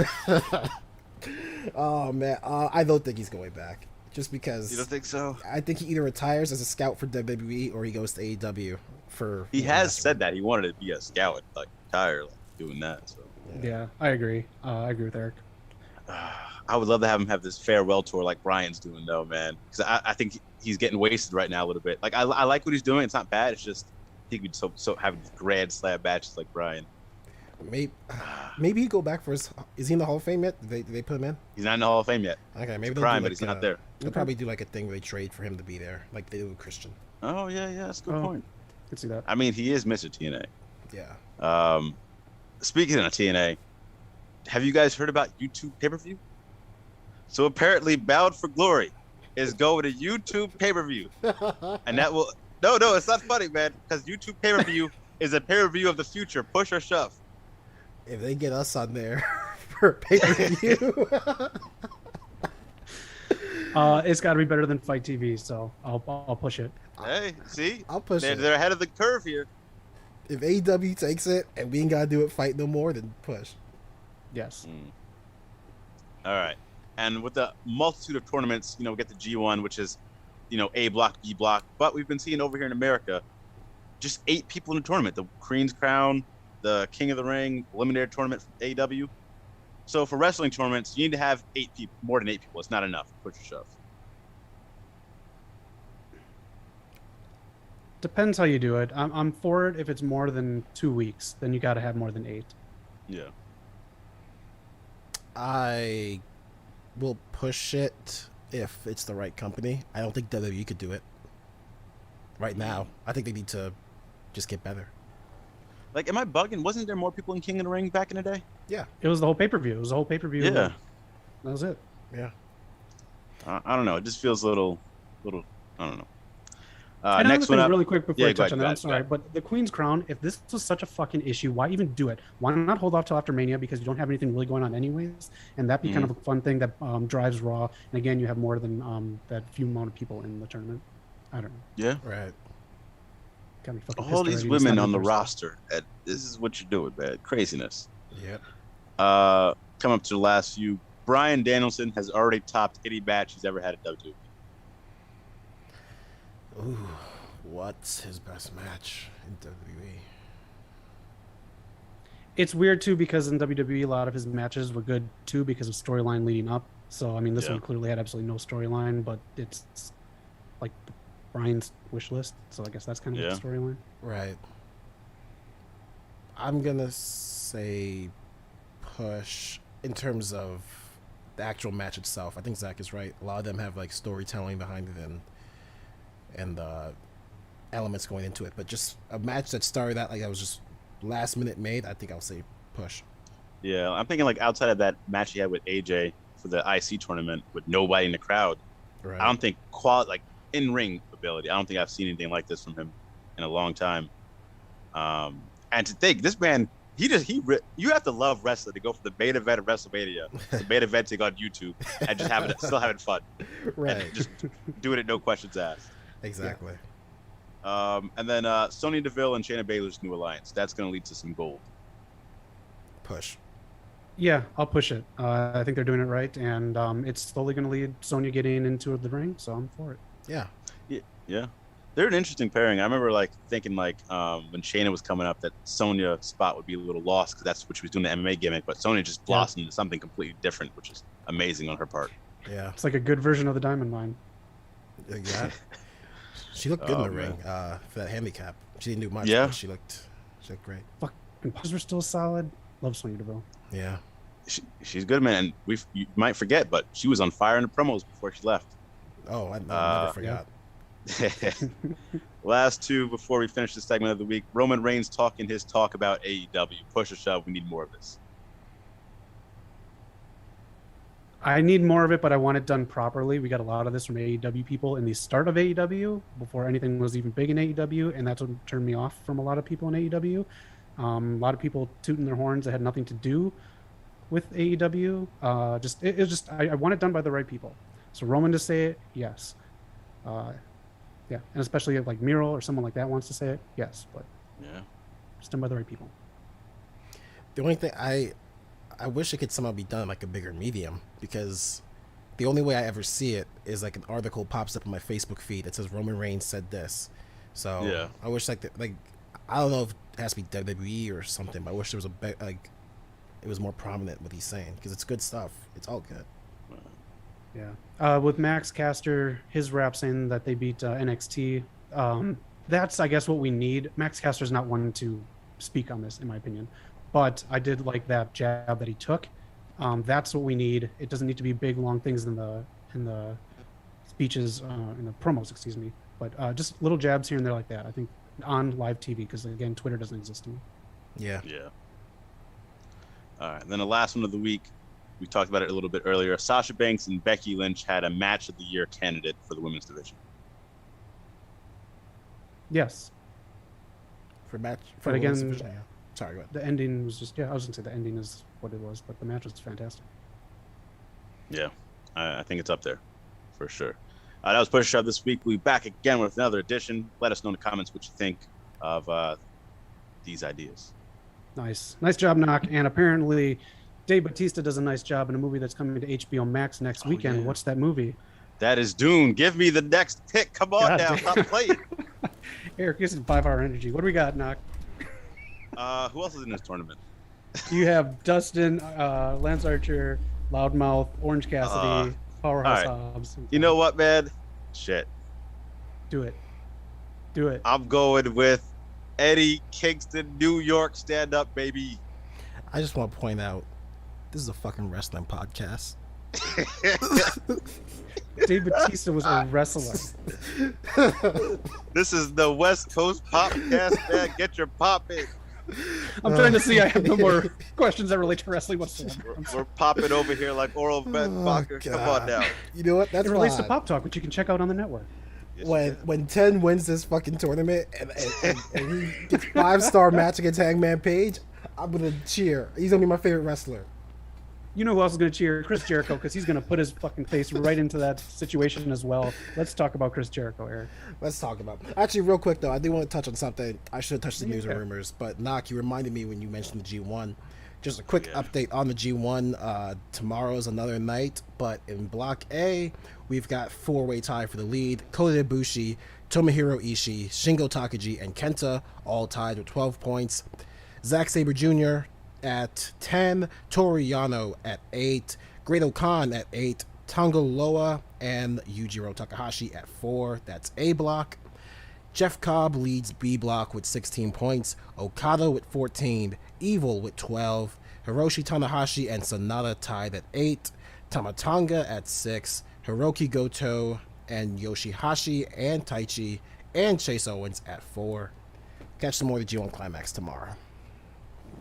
Oh man, I don't think he's going back. Just because. You don't think so? I think he either retires as a scout for WWE or he goes to AEW for. He has said that he wanted to be a scout, like retire, like doing that. So. Yeah, I agree. I agree with Eric. I would love to have him have this farewell tour like Brian's doing, though, man. Because I think he's getting wasted right now a little bit. Like I like what he's doing. It's not bad. It's just he could so have grand slab matches like Brian. Maybe he go back for his. Is he in the Hall of Fame yet? Did they put him in? He's not in the Hall of Fame yet. Okay, maybe they'll prime, but he's not there. They'll probably do like a thing where they trade for him to be there, like they do with Christian. Oh yeah, that's a good point. I can see that. I mean, he is Mr. TNA. Yeah. Speaking of TNA, have you guys heard about YouTube pay-per-view? So apparently, Bound for Glory is going to YouTube pay-per-view, and that will. No, it's not funny, man. Because YouTube pay-per-view is a pay-per-view of the future. Push or shove. If they get us on there for pay-per-view, it's got to be better than Fight TV, so I'll push it. Hey, see, I'll push it. They're ahead of the curve here. If AEW takes it and we ain't gotta do it, fight no more, then push. Yes. All right, and with the multitude of tournaments, we get the G1, which is, A block, B block, but we've been seeing over here in America, just 8 people in the tournament. The Queen's Crown, the King of the Ring, Eliminator tournament from AEW. So for wrestling tournaments, you need to have 8 people, more than 8 people. It's not enough. Push or shove. Depends how you do it. I'm for it if it's more than 2 weeks. Then you got to have more than 8. Yeah. I will push it if it's the right company. I don't think WWE could do it right now. I think they need to just get better. Like, am I bugging? Wasn't there more people in King of the Ring back in the day? Yeah. It was the whole pay-per-view. It was the whole pay-per-view. Yeah. That was it. Yeah. I don't know. It just feels a little. I don't know. And next one up. Really quick before I touch on that, I'm ahead. sorry, but the Queen's Crown, if this was such a fucking issue, why even do it? Why not hold off till after Mania, because you don't have anything really going on anyways, and that'd be kind of a fun thing that drives Raw, and again, you have more than that few amount of people in the tournament. I don't know. Yeah. Right. Got me fucking All pissed these already. women It's on the 90%. roster. This is what you're doing, man. Craziness. Yep. Come up to the last few. Bryan Danielson has already topped any match he's ever had at WWE. Ooh, what's his best match in WWE? It's weird too because in WWE a lot of his matches were good too because of storyline leading up. So I mean, this one clearly had absolutely no storyline, but it's like Brian's wish list. So I guess that's kind of the storyline. Right. I'm gonna say push in terms of the actual match itself. I think Zach is right. A lot of them have like storytelling behind it and elements going into it. But just a match that started out like that was just last minute made, I think I'll say push. Yeah, I'm thinking like outside of that match he had with AJ for the IC tournament with nobody in the crowd. Right. I don't think like in ring ability. I don't think I've seen anything like this from him in a long time. And to think this man, You have to love wrestling to go from the main event of WrestleMania to main eventing on YouTube and just still having fun, Right. And just doing it no questions asked. Exactly. And then Sonya Deville and Shayna Baszler's new alliance. That's going to lead to some gold. Push. Yeah, I'll push it. I think they're doing it right, and it's slowly going to lead Sonya getting into the ring, so I'm for it. Yeah. Yeah. They're an interesting pairing. I remember thinking when Shayna was coming up that Sonya's spot would be a little lost because that's what she was doing, the MMA gimmick, but Sonya just blossomed into something completely different, which is amazing on her part. Yeah. It's like a good version of the Diamond Mine. Yeah. She looked good in the ring for that handicap. She didn't do much, Yeah. but she looked great. Fucking poses were still solid. Love Sonya Deville. Yeah. She's good, man. And you might forget, but she was on fire in the promos before she left. Oh, I never forgot. Last two before we finish this segment of the week. Roman Reigns talking his talk about AEW. Push or shove, we need more of this. I need more of it, but I want it done properly. We got a lot of this from AEW people in the start of AEW, before anything was even big in AEW, and that's what turned me off from a lot of people in AEW. A lot of people tooting their horns that had nothing to do with AEW. I want it done by the right people. So Roman to say it, yes. Yeah, and especially if like Miro or someone like that wants to say it, yes. But yeah, it's done by the right people. The only thing I wish it could somehow be done like a bigger medium, because the only way I ever see it is like an article pops up on my Facebook feed that says Roman Reigns said this. So yeah. I wish I don't know if it has to be WWE or something, but I wish there was it was more prominent what he's saying, because it's good stuff. It's all good. Yeah. With Max Caster, his rap saying that they beat NXT, that's, I guess, what we need. Max Caster's not one to speak on this, in my opinion. But I did like that jab that he took. That's what we need. It doesn't need to be big, long things in the speeches, in the promos, excuse me. But just little jabs here and there like that, I think, on live TV, because, again, Twitter doesn't exist anymore. Yeah. Yeah. All right. And then the last one of the week, we talked about it a little bit earlier. Sasha Banks and Becky Lynch had a match of the year candidate for the women's division. Yes. But again, division, yeah. Sorry, go ahead. The ending was just, I was going to say the ending is what it was, but the match was fantastic. Yeah, I think it's up there for sure. That was Push Shove this week. We'll be back again with another edition. Let us know in the comments what you think of these ideas. Nice job, Knock. And apparently Dave Bautista does a nice job in a movie that's coming to HBO Max next weekend. Yeah. What's that movie? That is Dune. Give me the next pick. Come on now. Stop playing. Eric, this is 5 Hour Energy. What do we got, Knock? Who else is in this tournament? You have Dustin, Lance Archer, Loudmouth, Orange Cassidy, Powerhouse all right. Hobbs. You know what, man? Shit. Do it. I'm going with Eddie Kingston, New York stand-up, baby. I just want to point out, this is a fucking wrestling podcast. Dave Bautista was a wrestler. This is the West Coast POPCast, man. Get your pop in. I'm trying to see. I have no more questions that relate to wrestling whatsoever. We're popping over here like Oral Bedbacher. Come on now. You know what? That's It relates to fine. Pop Talk, which you can check out on the network. Yes, When 10 wins this fucking tournament and he gets 5-star match against Hangman Page, I'm gonna cheer. He's gonna be my favorite wrestler. You know who else is going to cheer? Chris Jericho, because he's going to put his fucking face right into that situation as well. Let's talk about Chris Jericho, Eric. Let's talk about. Actually, real quick though, I do want to touch on something. I should have touched the news and rumors, but Knock, you reminded me when you mentioned the G1. Just a quick update on the G1. Tomorrow's another night, but in Block A, we've got 4-way tie for the lead. Kota Ibushi, Tomohiro Ishii, Shingo Takagi, and Kenta all tied with 12 points. Zack Sabre Jr. at 10, Toru Yano at 8, Great Khan at 8, Tonga Loa and Yujiro Takahashi at 4. That's A block. Jeff Cobb leads B block with 16 points, Okada with 14, Evil with 12, Hiroshi Tanahashi and Sonata tied at 8, Tamatonga at 6, Hiroki Goto and Yoshihashi and Taichi and Chase Owens at 4. Catch some more of the G1 Climax tomorrow.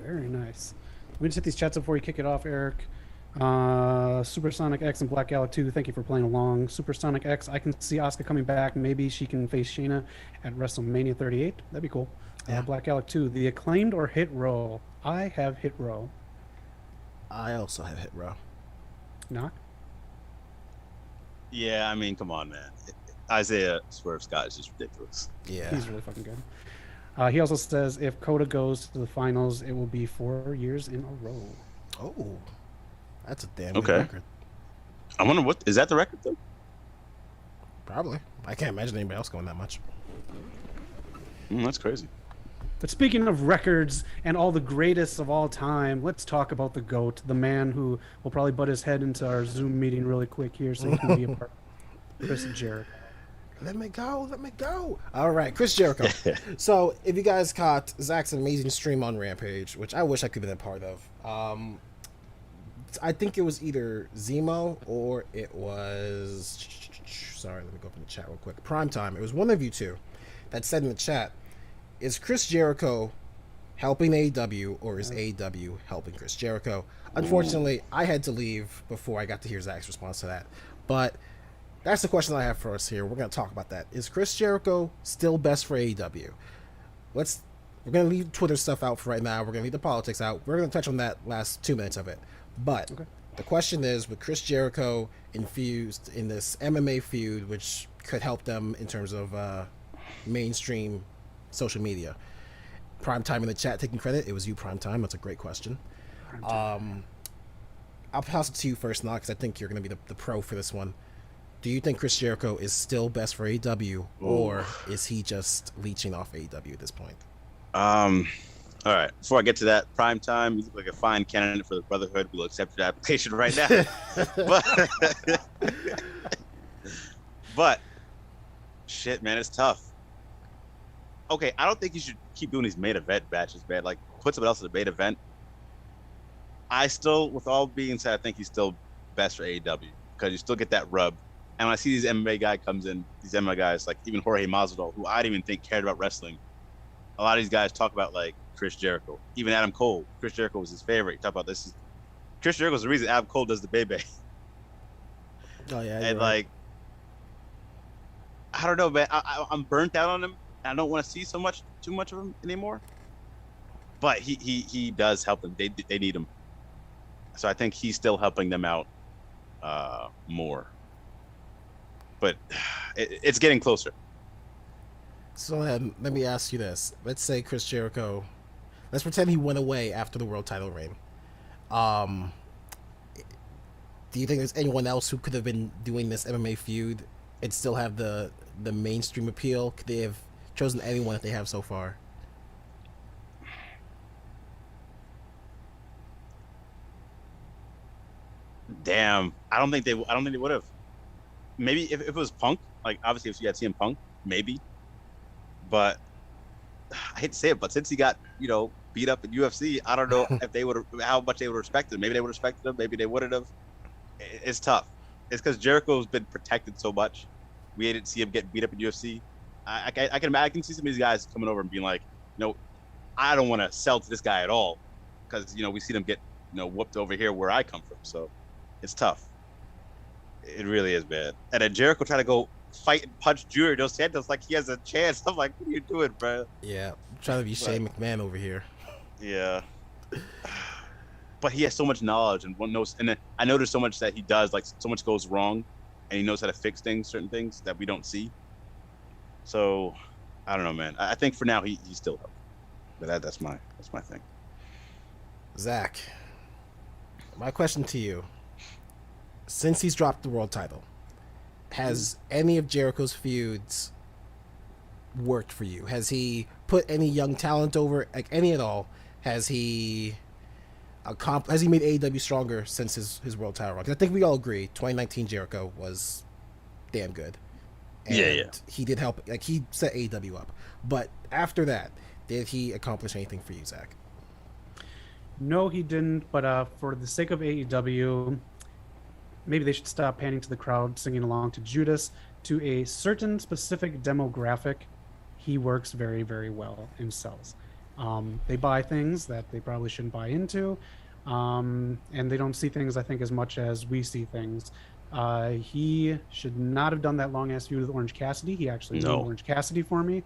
Very nice. Let me just hit these chats before we kick it off, Eric. Supersonic X and Black Gallic 2, thank you for playing along. Supersonic X, I can see Asuka coming back. Maybe she can face Shayna at WrestleMania 38. That'd be cool. Yeah. Black Gallic 2, the Acclaimed or Hit Row? I have Hit Row. I also have Hit Row. Knock? Yeah, I mean, come on, man. Isaiah Swerve Scott is just ridiculous. Yeah. He's really fucking good. He also says if Coda goes to the finals, it will be 4 years in a row. Oh, that's a damn Okay. good record. I wonder what is that the record though? Probably. I can't imagine anybody else going that much. That's crazy. But speaking of records and all the greatest of all time, let's talk about the GOAT, the man who will probably butt his head into our Zoom meeting really quick here so he can be a part of Chris Jericho. Let me go. Let me go. All right, Chris Jericho. So, if you guys caught Zach's amazing stream on Rampage, which I wish I could have been a part of, I think it was either Zemo or it was... Sorry, let me go up in the chat real quick. Primetime. It was one of you two that said in the chat, is Chris Jericho helping AEW or is AEW helping Chris Jericho? Unfortunately, I had to leave before I got to hear Zach's response to that. But that's the question I have for us here. We're going to talk about that. Is Chris Jericho still best for AEW? We're going to leave Twitter stuff out for right now. We're going to leave the politics out. We're going to touch on that last 2 minutes of it. But the question is, with Chris Jericho infused in this MMA feud, which could help them in terms of mainstream social media. Primetime in the chat taking credit. It was you, Primetime. That's a great question. I'll pass it to you first, now, because I think you're going to be the pro for this one. Do you think Chris Jericho is still best for AEW, or is he just leeching off AEW at this point? All right. Before I get to that, Primetime, you look like a fine candidate for the Brotherhood. We'll accept your application right now. but shit, man, it's tough. Okay, I don't think you should keep doing these main event matches, man. Like, put someone else in the main event. I still, with all being said, I think he's still best for AEW because you still get that rub. And when I see these MMA guy comes in, these MMA guys, like even Jorge Masvidal, who I didn't even think cared about wrestling. A lot of these guys talk about like Chris Jericho, even Adam Cole. Chris Jericho was his favorite. You talk about this. Chris Jericho's the reason Adam Cole does the Bebe. Oh yeah, and like, I don't know, man. I'm burnt out on him. I don't want to see too much of him anymore. But he does help them. They need him. So I think he's still helping them out more. But it's getting closer. So let me ask you this. Let's say Chris Jericho, let's pretend he went away after the world title reign. Do you think there's anyone else who could have been doing this MMA feud and still have the mainstream appeal? Could they have chosen anyone that they have so far? Damn, I don't think they would have. Maybe if it was Punk, like obviously if you had CM Punk, maybe. But I hate to say it, but since he got beat up in UFC, I don't know if they would how much they would respect him. Maybe they would respect him. Maybe they wouldn't have. It's tough. It's because Jericho's been protected so much. We didn't see him get beat up in UFC. I can see some of these guys coming over and being like, I don't want to sell to this guy at all, because we see them get whooped over here where I come from. So it's tough. It really is bad. And then Jericho trying to go fight and punch Junior Dos Santos like he has a chance. I'm like, what are you doing, bro? Yeah, I'm trying to be Shane McMahon over here. Yeah. But he has so much knowledge and one knows, and then I noticed so much that he does, like so much goes wrong, and he knows how to fix certain things that we don't see. So I don't know, man. I think for now he's still helping. But that's my thing. Zach, my question to you: since he's dropped the world title, has any of Jericho's feuds worked for you? Has he put any young talent over, like any at all? Has he made AEW stronger since his world title run? 'Cause I think we all agree 2019 Jericho was damn good. And yeah. He did help, like he set AEW up. But after that, did he accomplish anything for you, Zach? No, he didn't. But for the sake of AEW, maybe they should stop panning to the crowd, singing along to Judas. To a certain specific demographic, he works very, very well and sells. They buy things that they probably shouldn't buy into. and they don't see things, I think, as much as we see things. He should not have done that long ass feud with Orange Cassidy. He actually ruined Orange Cassidy for me.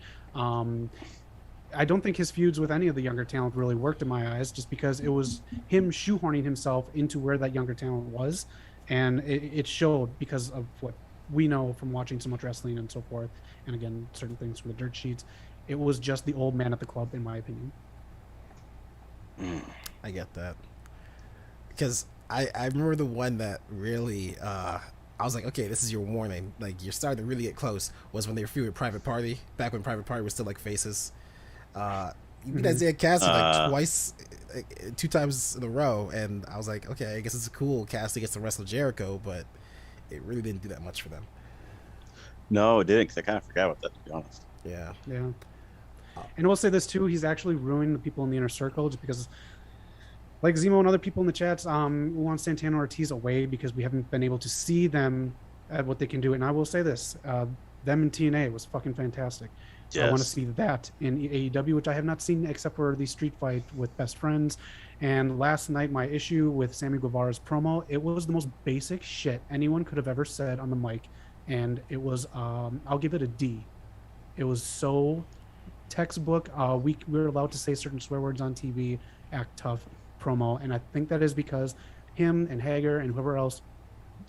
I don't think his feuds with any of the younger talent really worked in my eyes, just because it was him shoehorning himself into where that younger talent was, and it showed because of what we know from watching so much wrestling and so forth, and again, certain things from the dirt sheets. It was just the old man at the club, in my opinion. I get that, because I remember the one that really I was like, okay, this is your warning. Like, you're starting to really get close. Was when they were feuding with Private Party, back when Private Party was still like faces. You beat Isaiah Cassidy like twice, like, 2 times in a row, and I was like, okay, I guess it's cool. Cassidy gets to wrestle Jericho, but it really didn't do that much for them. No, it didn't, because I kind of forgot about that, to be honest. Yeah. And I will say this too: he's actually ruining the people in the inner circle, just because, like Zemo and other people in the chats, we want Santana Ortiz away because we haven't been able to see them at what they can do. And I will say this: them in TNA was fucking fantastic. Yes. I want to see that in AEW, which I have not seen except for the street fight with Best Friends. And last night, my issue with Sammy Guevara's promo, it was the most basic shit anyone could have ever said on the mic. And it was, I'll give it a D. It was so textbook. We were allowed to say certain swear words on TV, act tough promo. And I think that is because him and Hager and whoever else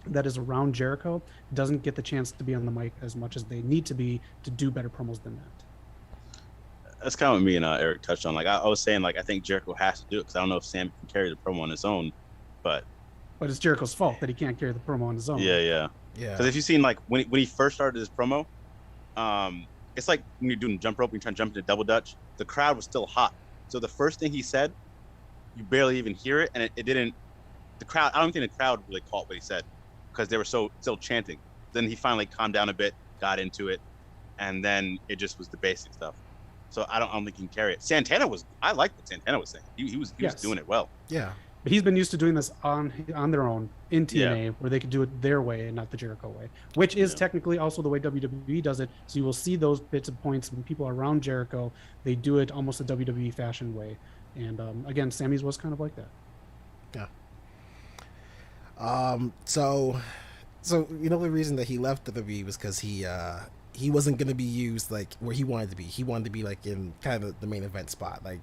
that is around Jericho doesn't get the chance to be on the mic as much as they need to be to do better promos than that. That's kind of what me and Eric touched on. Like, I was saying, like, I think Jericho has to do it because I don't know if Sam can carry the promo on his own, but it's Jericho's fault that he can't carry the promo on his own. Yeah. Because if you've seen, like, when he first started his promo, it's like when you're doing jump rope and you're trying to jump into double dutch, the crowd was still hot. So the first thing he said, you barely even hear it, and it didn't. The crowd, I don't think the crowd really caught what he said, because they were still chanting. Then he finally calmed down a bit, got into it, and then it just was the basic stuff. So I don't think he can carry it. I liked what Santana was saying. He was doing it well. Yeah. But he's been used to doing this on their own in TNA, where they could do it their way and not the Jericho way, which is technically also the way WWE does it. So you will see those bits of points when people are around Jericho, they do it almost the WWE fashion way. And again, Sammy's was kind of like that. Yeah. So you know, the reason that he left WWE was because he wasn't going to be used like where he wanted to be. He wanted to be like in kind of the main event spot, like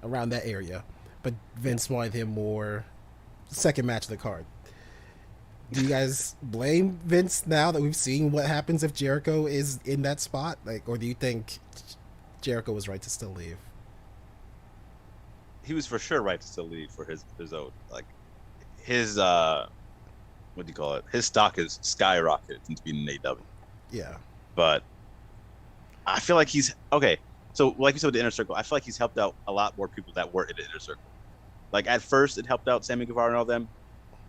around that area. But Vince wanted him more second match of the card. Do you guys blame Vince now that we've seen what happens if Jericho is in that spot? Like, or do you think Jericho was right to still leave? He was for sure right to still leave for his own. Like, his what do you call it? His stock is skyrocketed since being in AEW. Yeah. But I feel like he's okay. So, like you said with the inner circle, I feel like he's helped out a lot more people that weren't in the inner circle. Like, at first, it helped out Sammy Guevara and all them,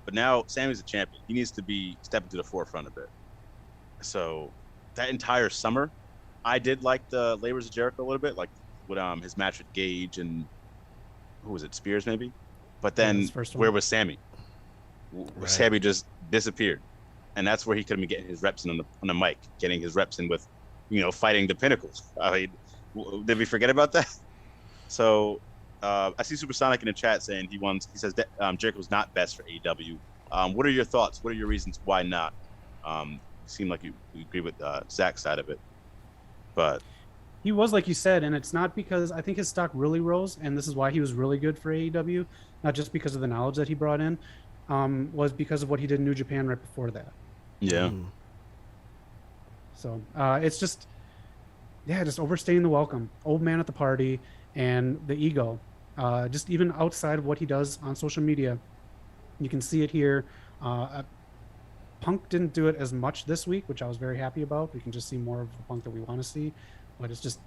but now Sammy's a champion. He needs to be stepping to the forefront a bit. So, that entire summer, I did like the Labors of Jericho a little bit, like with his match with Gage and who was it, Spears maybe? But then, where was Sammy? Right. Sammy just disappeared, and that's where he could have been getting his reps in on the mic, getting his reps in with, fighting the Pinnacles. I mean, did we forget about that? So I see Supersonic in the chat saying he says that Jericho's not best for AEW. What are your thoughts? What are your reasons why not? You seem like you agree with Zach's side of it, but he was, like you said, and it's not because I think his stock really rose, and this is why he was really good for AEW, not just because of the knowledge that he brought in, was because of what he did in New Japan right before that. Yeah. So it's just overstaying the welcome, old man at the party, and the ego. Just even outside of what he does on social media, you can see it here. Punk didn't do it as much this week, which I was very happy about. We can just see more of the Punk that we want to see, but it's just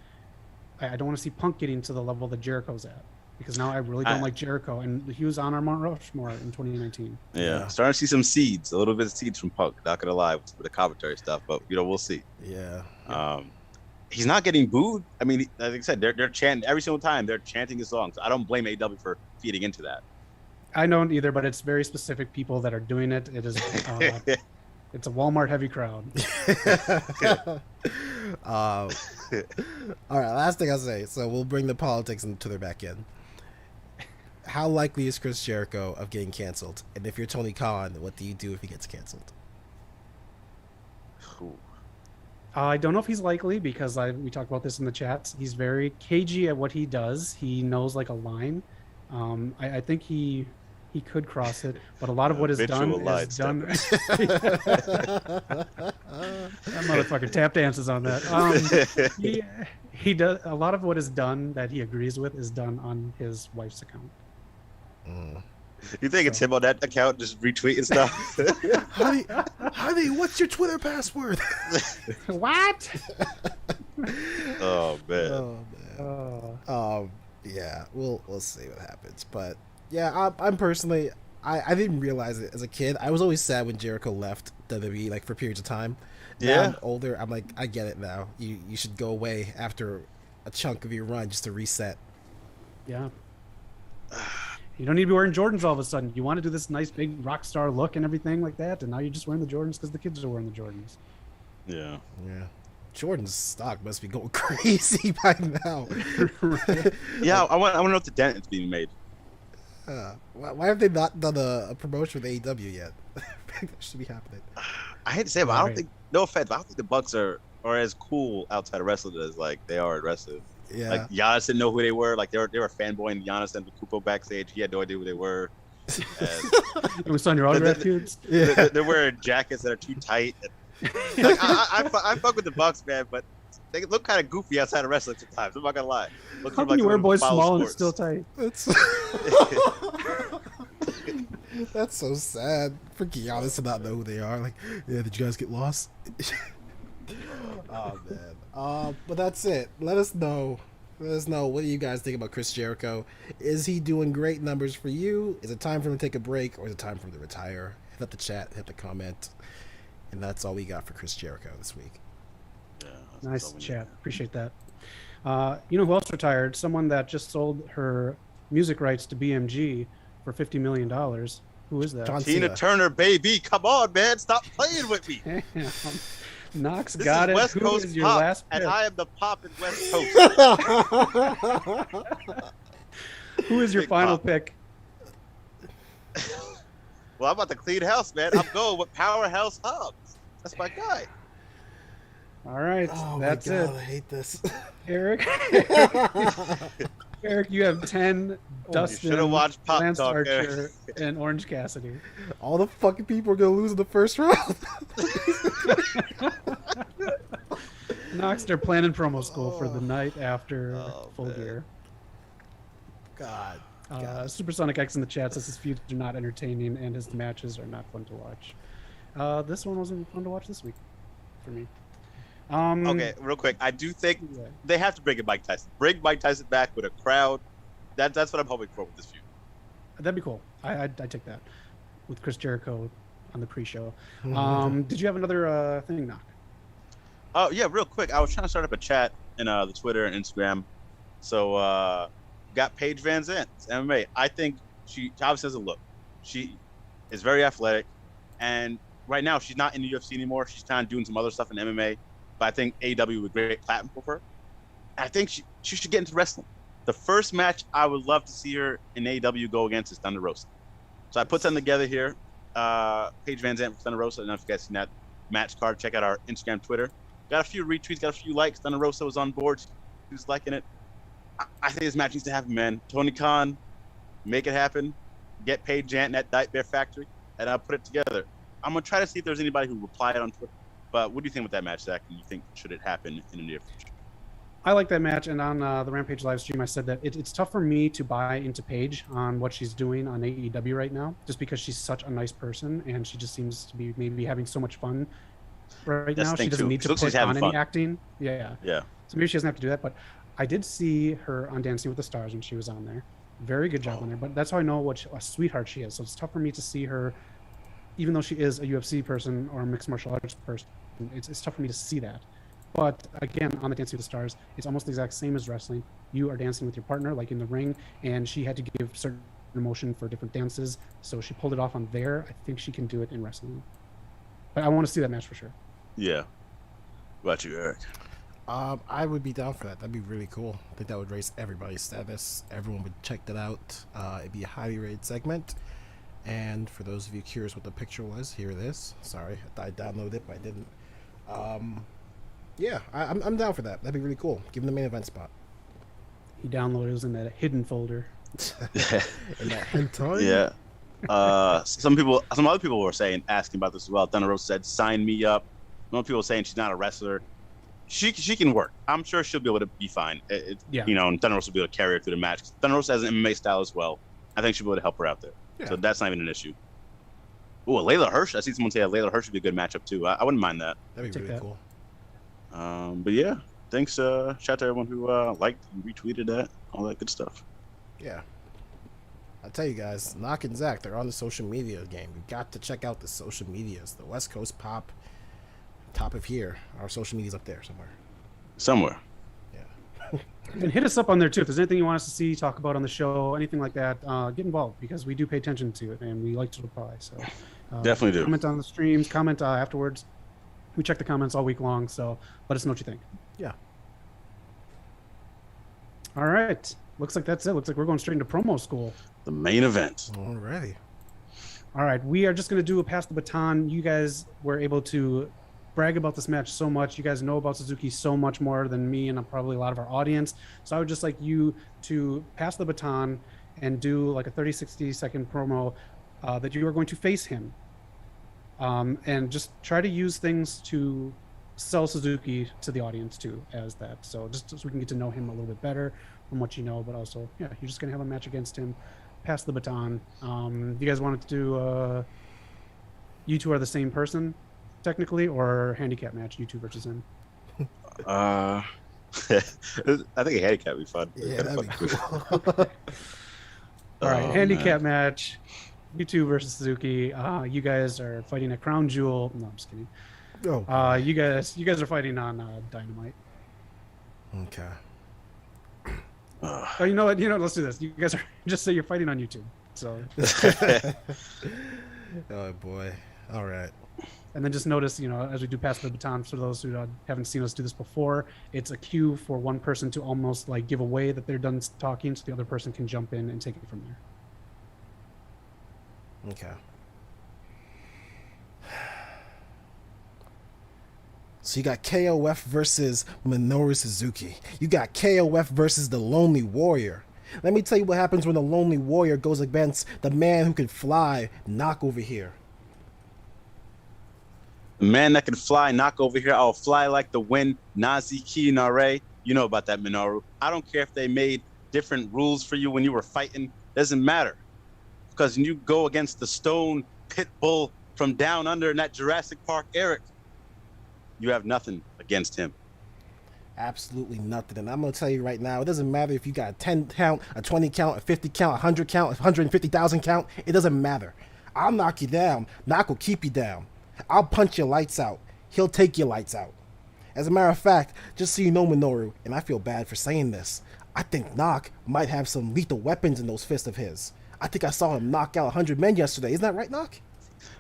I don't want to see Punk getting to the level that Jericho's at, because now I really don't like Jericho, and he was on our Mount Rushmore in 2019. Yeah, starting to see some seeds, a little bit of seeds from Punk. Not gonna lie with the commentary stuff, but we'll see. Yeah. He's not getting booed. I mean, like I said, they're chanting every single time. They're chanting his songs. I don't blame AEW for feeding into that. I don't either, but it's very specific people that are doing it. It is, it's a Walmart heavy crowd. All right, last thing I'll say. So we'll bring the politics into their back end. how likely is Chris Jericho of getting canceled? And if you're Tony Khan, what do you do if he gets canceled? Ooh. I don't know if he's likely because we talked about this in the chats. He's very cagey at what he does. He knows like a line. I think he could cross it, but a lot of what is done is done. That motherfucker tap dances on that. He does a lot of what is done that he agrees with is done on his wife's account. You think it's him on that account just retweeting stuff? honey, what's your Twitter password? What? Oh man. Yeah, we'll see what happens. But yeah, I'm personally, I didn't realize it as a kid. I was always sad when Jericho left WWE, like for periods of time. Now I'm older. I'm like, I get it now. You should go away after a chunk of your run just to reset. Yeah. You don't need to be wearing Jordans all of a sudden. You want to do this nice big rock star look and everything like that, and now you're just wearing the Jordans because the kids are wearing the Jordans. Yeah. Jordan's stock must be going crazy by now. Yeah, I want to know if the dent is being made. Why have they not done a promotion with AEW yet? That should be happening. I hate to say it, but I don't think, no offense, but I don't think the Bucks are as cool outside of wrestling as like they are at wrestling. Yeah. Like Giannis didn't know who they were. Like they were fanboying Giannis and Kupo backstage. He had no idea who they were. It was on your autograph dudes. Yeah. They're wearing jackets that are too tight. Like, I fuck with the Bucks, man, but they look kind of goofy outside of wrestling sometimes. I'm not gonna lie. How can you wear boys small and it's still tight? That's so sad for Giannis to not know who they are. Like, yeah, did you guys get lost? Oh man. But that's it. Let us know. What do you guys think about Chris Jericho? Is he doing great numbers for you? Is it time for him to take a break, or is it time for him to retire? Hit up the chat, hit the comment, and that's all we got for Chris Jericho this week. Yeah, nice chat. Appreciate that. You know who else retired? Someone that just sold her music rights to BMG for $50 million. Who is that? John Tina Cena. Turner, baby. Come on, man. Stop playing with me. Knox This got is it. West Who Coast is your Pop, last pick? and I am the Pop in West Coast. Who is your Big final Pop. pick? Well, I'm about to clean house, man. I'm going with Powerhouse Hobbs. That's my guy. All right, Oh that's my God, it. I hate this. Eric. Eric, you have 10 Dustin, should've watched Pop Lance Talk, Archer, Eric. and Orange Cassidy. All the fucking people are gonna lose in the first round. Knox, they're planning promo school for the night after Full man. Gear. God. Supersonic X in the chat says his feuds are not entertaining and his matches are not fun to watch. This one wasn't fun to watch this week for me. Okay, real quick. I do think they have to bring in Mike Tyson. Bring Mike Tyson back with a crowd. That's what I'm hoping for with this feud. That'd be cool. I'd take that with Chris Jericho on the pre-show. Did you have another thing, Knock? Oh yeah, real quick. I was trying to start up a chat in the Twitter and Instagram. So got Paige Van Zandt, MMA. I think she obviously doesn't look. She is very athletic, and right now she's not in the UFC anymore. She's kind of doing some other stuff in MMA. But I think AEW would be a great platform for her. I think she should get into wrestling. The first match I would love to see her in AEW go against is Thunder Rosa. So I put something together here. Paige Van Zandt for Thunder Rosa. I don't know if you guys seen that match card. Check out our Instagram, Twitter. Got a few retweets, got a few likes. Thunder Rosa was on board. She was liking it. I think this match needs to happen, man. Tony Khan, make it happen. Get Paige Van Zandt in that Nightmare Factory, and I'll put it together. I'm going to try to see if there's anybody who replied on Twitter. But what do you think about that match, Zach? And you think should it happen in the near future? I like that match, and on the Rampage live stream, I said that it's tough for me to buy into Paige on what she's doing on AEW right now, just because she's such a nice person, and she just seems to be maybe having so much fun right now. She doesn't need to put on any acting. Yeah. So maybe she doesn't have to do that. But I did see her on Dancing with the Stars when she was on there. Very good job on there. But that's how I know what a sweetheart she is. So it's tough for me to see her, even though she is a UFC person or a mixed martial arts person. It's tough for me to see that. But again, on the Dancing with the Stars, it's almost the exact same as wrestling. You are dancing with your partner, like in the ring, and she had to give certain emotion for different dances. So she pulled it off on there. I think she can do it in wrestling. But I want to see that match for sure. Yeah. What about you, Eric? I would be down for that. That'd be really cool. I think that would raise everybody's status. Everyone would check that out. It'd be a highly rated segment. And for those of you curious what the picture was, here it is. Sorry, I downloaded it, but I didn't. Yeah, I'm down for that. That'd be really cool. Give him the main event spot. He downloaded it in that hidden folder. In that hentai? Yeah. Some other people were asking about this as well. Thunder Rose said, "Sign me up." Some people saying she's not a wrestler. She can work. I'm sure she'll be able to be fine. Yeah. You know, and Thunder Rose will be able to carry her through the match. Thunder Rose has an MMA style as well. I think she'll be able to help her out there. Yeah. So that's not even an issue. Ooh, Layla Hirsch. I see someone say Layla Hirsch would be a good matchup too. I wouldn't mind that. That'd be really cool. But yeah, thanks. Shout out to everyone who liked and retweeted that, all that good stuff. Yeah. I tell you guys, Knock and Zach, they're on the social media game. You got to check out the social medias. The West Coast Pop, top of here. Our social media's up there somewhere. Yeah. And hit us up on there too. If there's anything you want us to see, talk about on the show, anything like that, get involved because we do pay attention to it and we like to reply. So Definitely do. Comment on the streams, comment afterwards. We check the comments all week long, so let us know what you think. Yeah. All right. Looks like that's it. Looks like we're going straight into promo school. The main event. Alrighty. All right. We are just going to do a pass the baton. You guys were able to brag about this match so much. You guys know about Suzuki so much more than me and probably a lot of our audience. So I would just like you to pass the baton and do like a 30-60 second promo that you are going to face him. And just try to use things to sell Suzuki to the audience too as that. So just so we can get to know him a little bit better from what you know, but also, yeah, you're just going to have a match against him. Pass the baton. You guys wanted to do you two are the same person technically, or handicap match, you two versus him? I think a handicap would be fun. Yeah, that'd be cool. All right, handicap match, you two versus Suzuki. You guys are fighting at Crown Jewel. No, I'm just kidding. Oh, you guys are fighting on Dynamite. okay. Oh, you know what? Let's do this. You guys are just say you're fighting on YouTube. So. Oh boy. All right. And then just notice, as we do pass the baton, for those who haven't seen us do this before, it's a cue for one person to almost like give away that they're done talking, so the other person can jump in and take it from there. Okay. So you got KOF versus Minoru Suzuki. You got KOF versus the Lonely Warrior. Let me tell you what happens when the Lonely Warrior goes against the man who can fly, Knock over here. The man that can fly, Knock over here. I'll fly like the wind, Nazi Kinare. You know about that, Minoru. I don't care if they made different rules for you when you were fighting. Doesn't matter. Because when you go against the stone pit bull from down under in that Jurassic Park, Eric, you have nothing against him. Absolutely nothing. And I'm going to tell you right now, it doesn't matter if you got a 10 count, a 20 count, a 50 count, a 100 count, a 150,000 count. It doesn't matter. I'll knock you down. Knock will keep you down. I'll punch your lights out. He'll take your lights out. As a matter of fact, just so you know, Minoru, and I feel bad for saying this, I think Knock might have some lethal weapons in those fists of his. I think I saw him knock out 100 men yesterday. Isn't that right, Knock?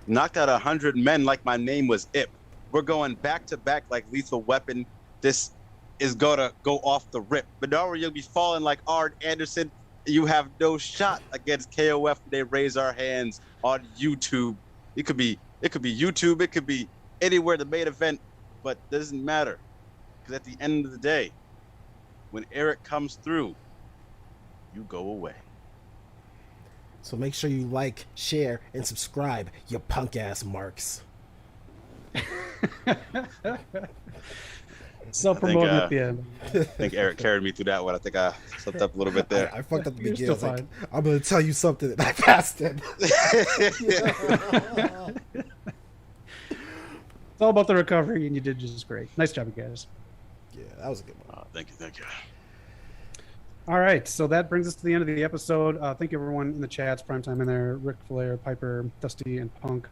Knocked out 100 men like my name was Ip. We're going back to back like Lethal Weapon. This is gonna go off the rip. Minoru, you'll be falling like Arn Anderson. You have no shot against KOF when they raise our hands on YouTube. It could be YouTube. It could be anywhere, the main event, but it doesn't matter. Because at the end of the day, when Eric comes through, you go away. So make sure you like, share, and subscribe, you punk ass marks. Self-promoting at the end. I think Eric carried me through that one. I think I slipped up a little bit there. I fucked up the You're beginning. still Like, I'm going to tell you something, and I passed it. It's all about the recovery, and you did just great. Nice job, you guys. Yeah, that was a good one. Thank you. All right, so that brings us to the end of the episode. Thank you, everyone in the chats, Primetime in there, Ric Flair, Piper, Dusty, and Punk.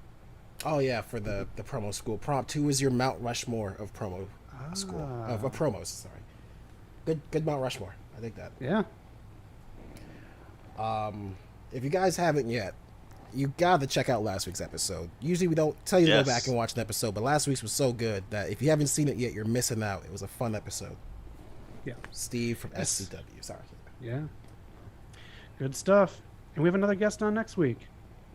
Oh, yeah, for the promo school. Prompt 2 is your Mount Rushmore of promo school. Of promos, sorry. Good Mount Rushmore. I think that. Yeah. If you guys haven't yet, you gotta check out last week's episode. Usually we don't tell you to Yes. go back and watch an episode, but last week's was so good that if you haven't seen it yet, you're missing out. It was a fun episode. Yeah. Steve from Yes. SCW. Sorry. Yeah. Good stuff. And we have another guest on next week.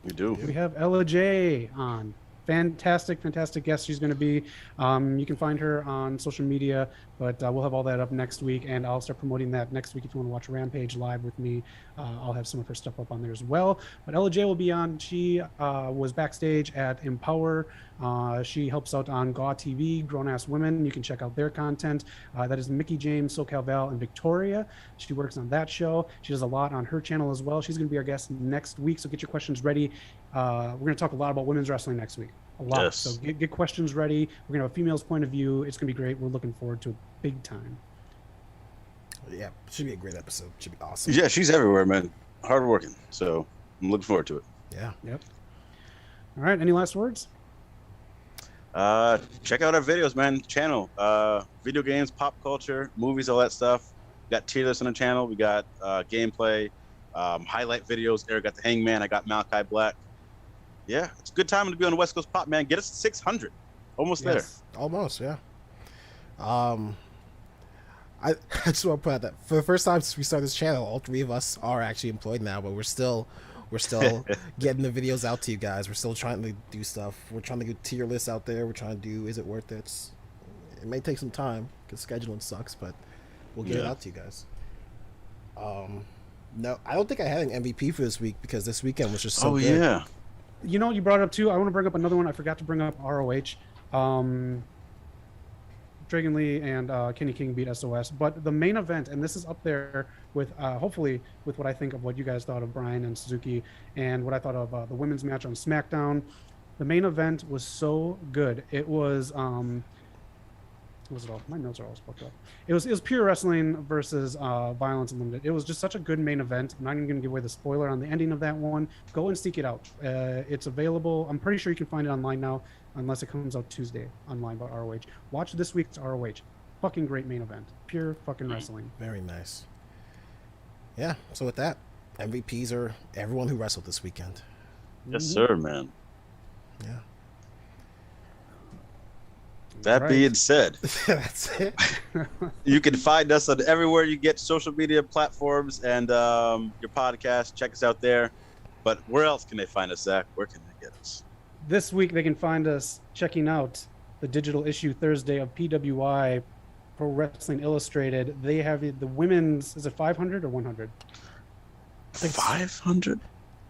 We do. We have Ella J on. Fantastic guest she's going to be. You can find her on social media, but we'll have all that up next week, and I'll start promoting that next week. If you want to watch Rampage live with me, I'll have some of her stuff up on there as well. But Ella J will be on. She was backstage at Empower. She helps out on GAW TV, Grown Ass Women. You can check out their content. That is Mickey James, SoCal Val, and Victoria. She works on that show. She does a lot on her channel as well. She's going to be our guest next week, so get your questions ready. We're going to talk a lot about women's wrestling next week. A lot. Yes. So get questions ready. We're going to have a female's point of view. It's going to be great. We're looking forward to it big time. Yeah, should be a great episode. Should be awesome. Yeah, she's everywhere, man. Hard working. So I'm looking forward to it. Yeah. Yep. All right. Any last words? Check out our videos, man. Channel. Video games, pop culture, movies, all that stuff. We got tier lists on the channel. We got gameplay, highlight videos. Eric got the Hangman. I got Malachi Black. Yeah, it's a good time to be on the West Coast Pop, man. Get us to 600. Almost Yes. Almost, yeah. I just want to put out that for the first time since we started this channel, all three of us are actually employed now, but we're still getting the videos out to you guys. We're still trying to do stuff. We're trying to get tier lists out there. We're trying to do Is It Worth It? It may take some time because scheduling sucks, but we'll get it out to you guys. No, I don't think I had an MVP for this week because this weekend was just so good. Yeah. You know, you brought it up too. I want to bring up another one. I forgot to bring up ROH. Dragon Lee and Kenny King beat SOS. But the main event, and this is up there with hopefully with what I think of what you guys thought of Bryan and Suzuki and what I thought of the women's match on SmackDown. The main event was so good. It was what was it all? My notes are all fucked up. It was pure wrestling versus Violence Unlimited. It was just such a good main event. I'm not even going to give away the spoiler on the ending of that one. Go and seek it out. It's available. I'm pretty sure you can find it online now, unless it comes out Tuesday online by ROH. Watch this week's ROH. Fucking great main event. Pure fucking wrestling. Very nice. Yeah, so with that, MVPs are everyone who wrestled this weekend. Yes, sir, man. Yeah. That Right. being said, That's it. you can find us on everywhere you get social media platforms and your podcast. Check us out there. But where else can they find us, Zach? Where can they get us? This week they can find us checking out the digital issue Thursday of PWI, Pro Wrestling Illustrated. They have the women's, is it 500 or 100? 500?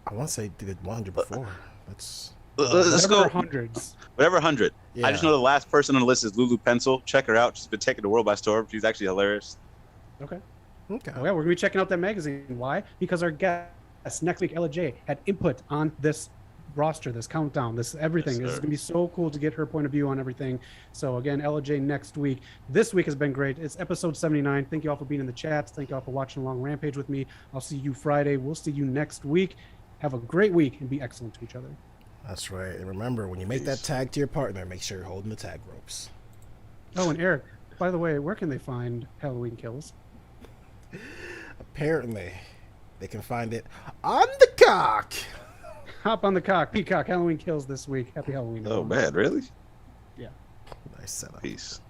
I want to say they did 100 before. That's Let's Whatever go. hundreds. Whatever 100. yeah. I just know the last person on the list is Lulu Pencil. Check her out. She's been taking the world by storm. She's actually hilarious. Okay. Okay. Oh, yeah, we're going to be checking out that magazine. Why? Because our guest next week, Ella J, had input on this roster, this countdown, this everything. Yes, This is sir. going to be so cool to get her point of view on everything. So again, Ella J next week. This week has been great. It's episode 79. Thank you all for being in the chats. Thank you all for watching along Rampage with me. I'll see you Friday. We'll see you next week. Have a great week and be excellent to each other. That's right. And remember, when you make that tag to your partner, make sure you're holding the tag ropes. Oh, and Eric, by the way, where can they find Halloween Kills? Apparently, they can find it on the cock. Hop on the cock. Peacock, Halloween Kills this week. Happy Halloween. Oh, everyone. man. Really? Yeah. Nice setup. Peace.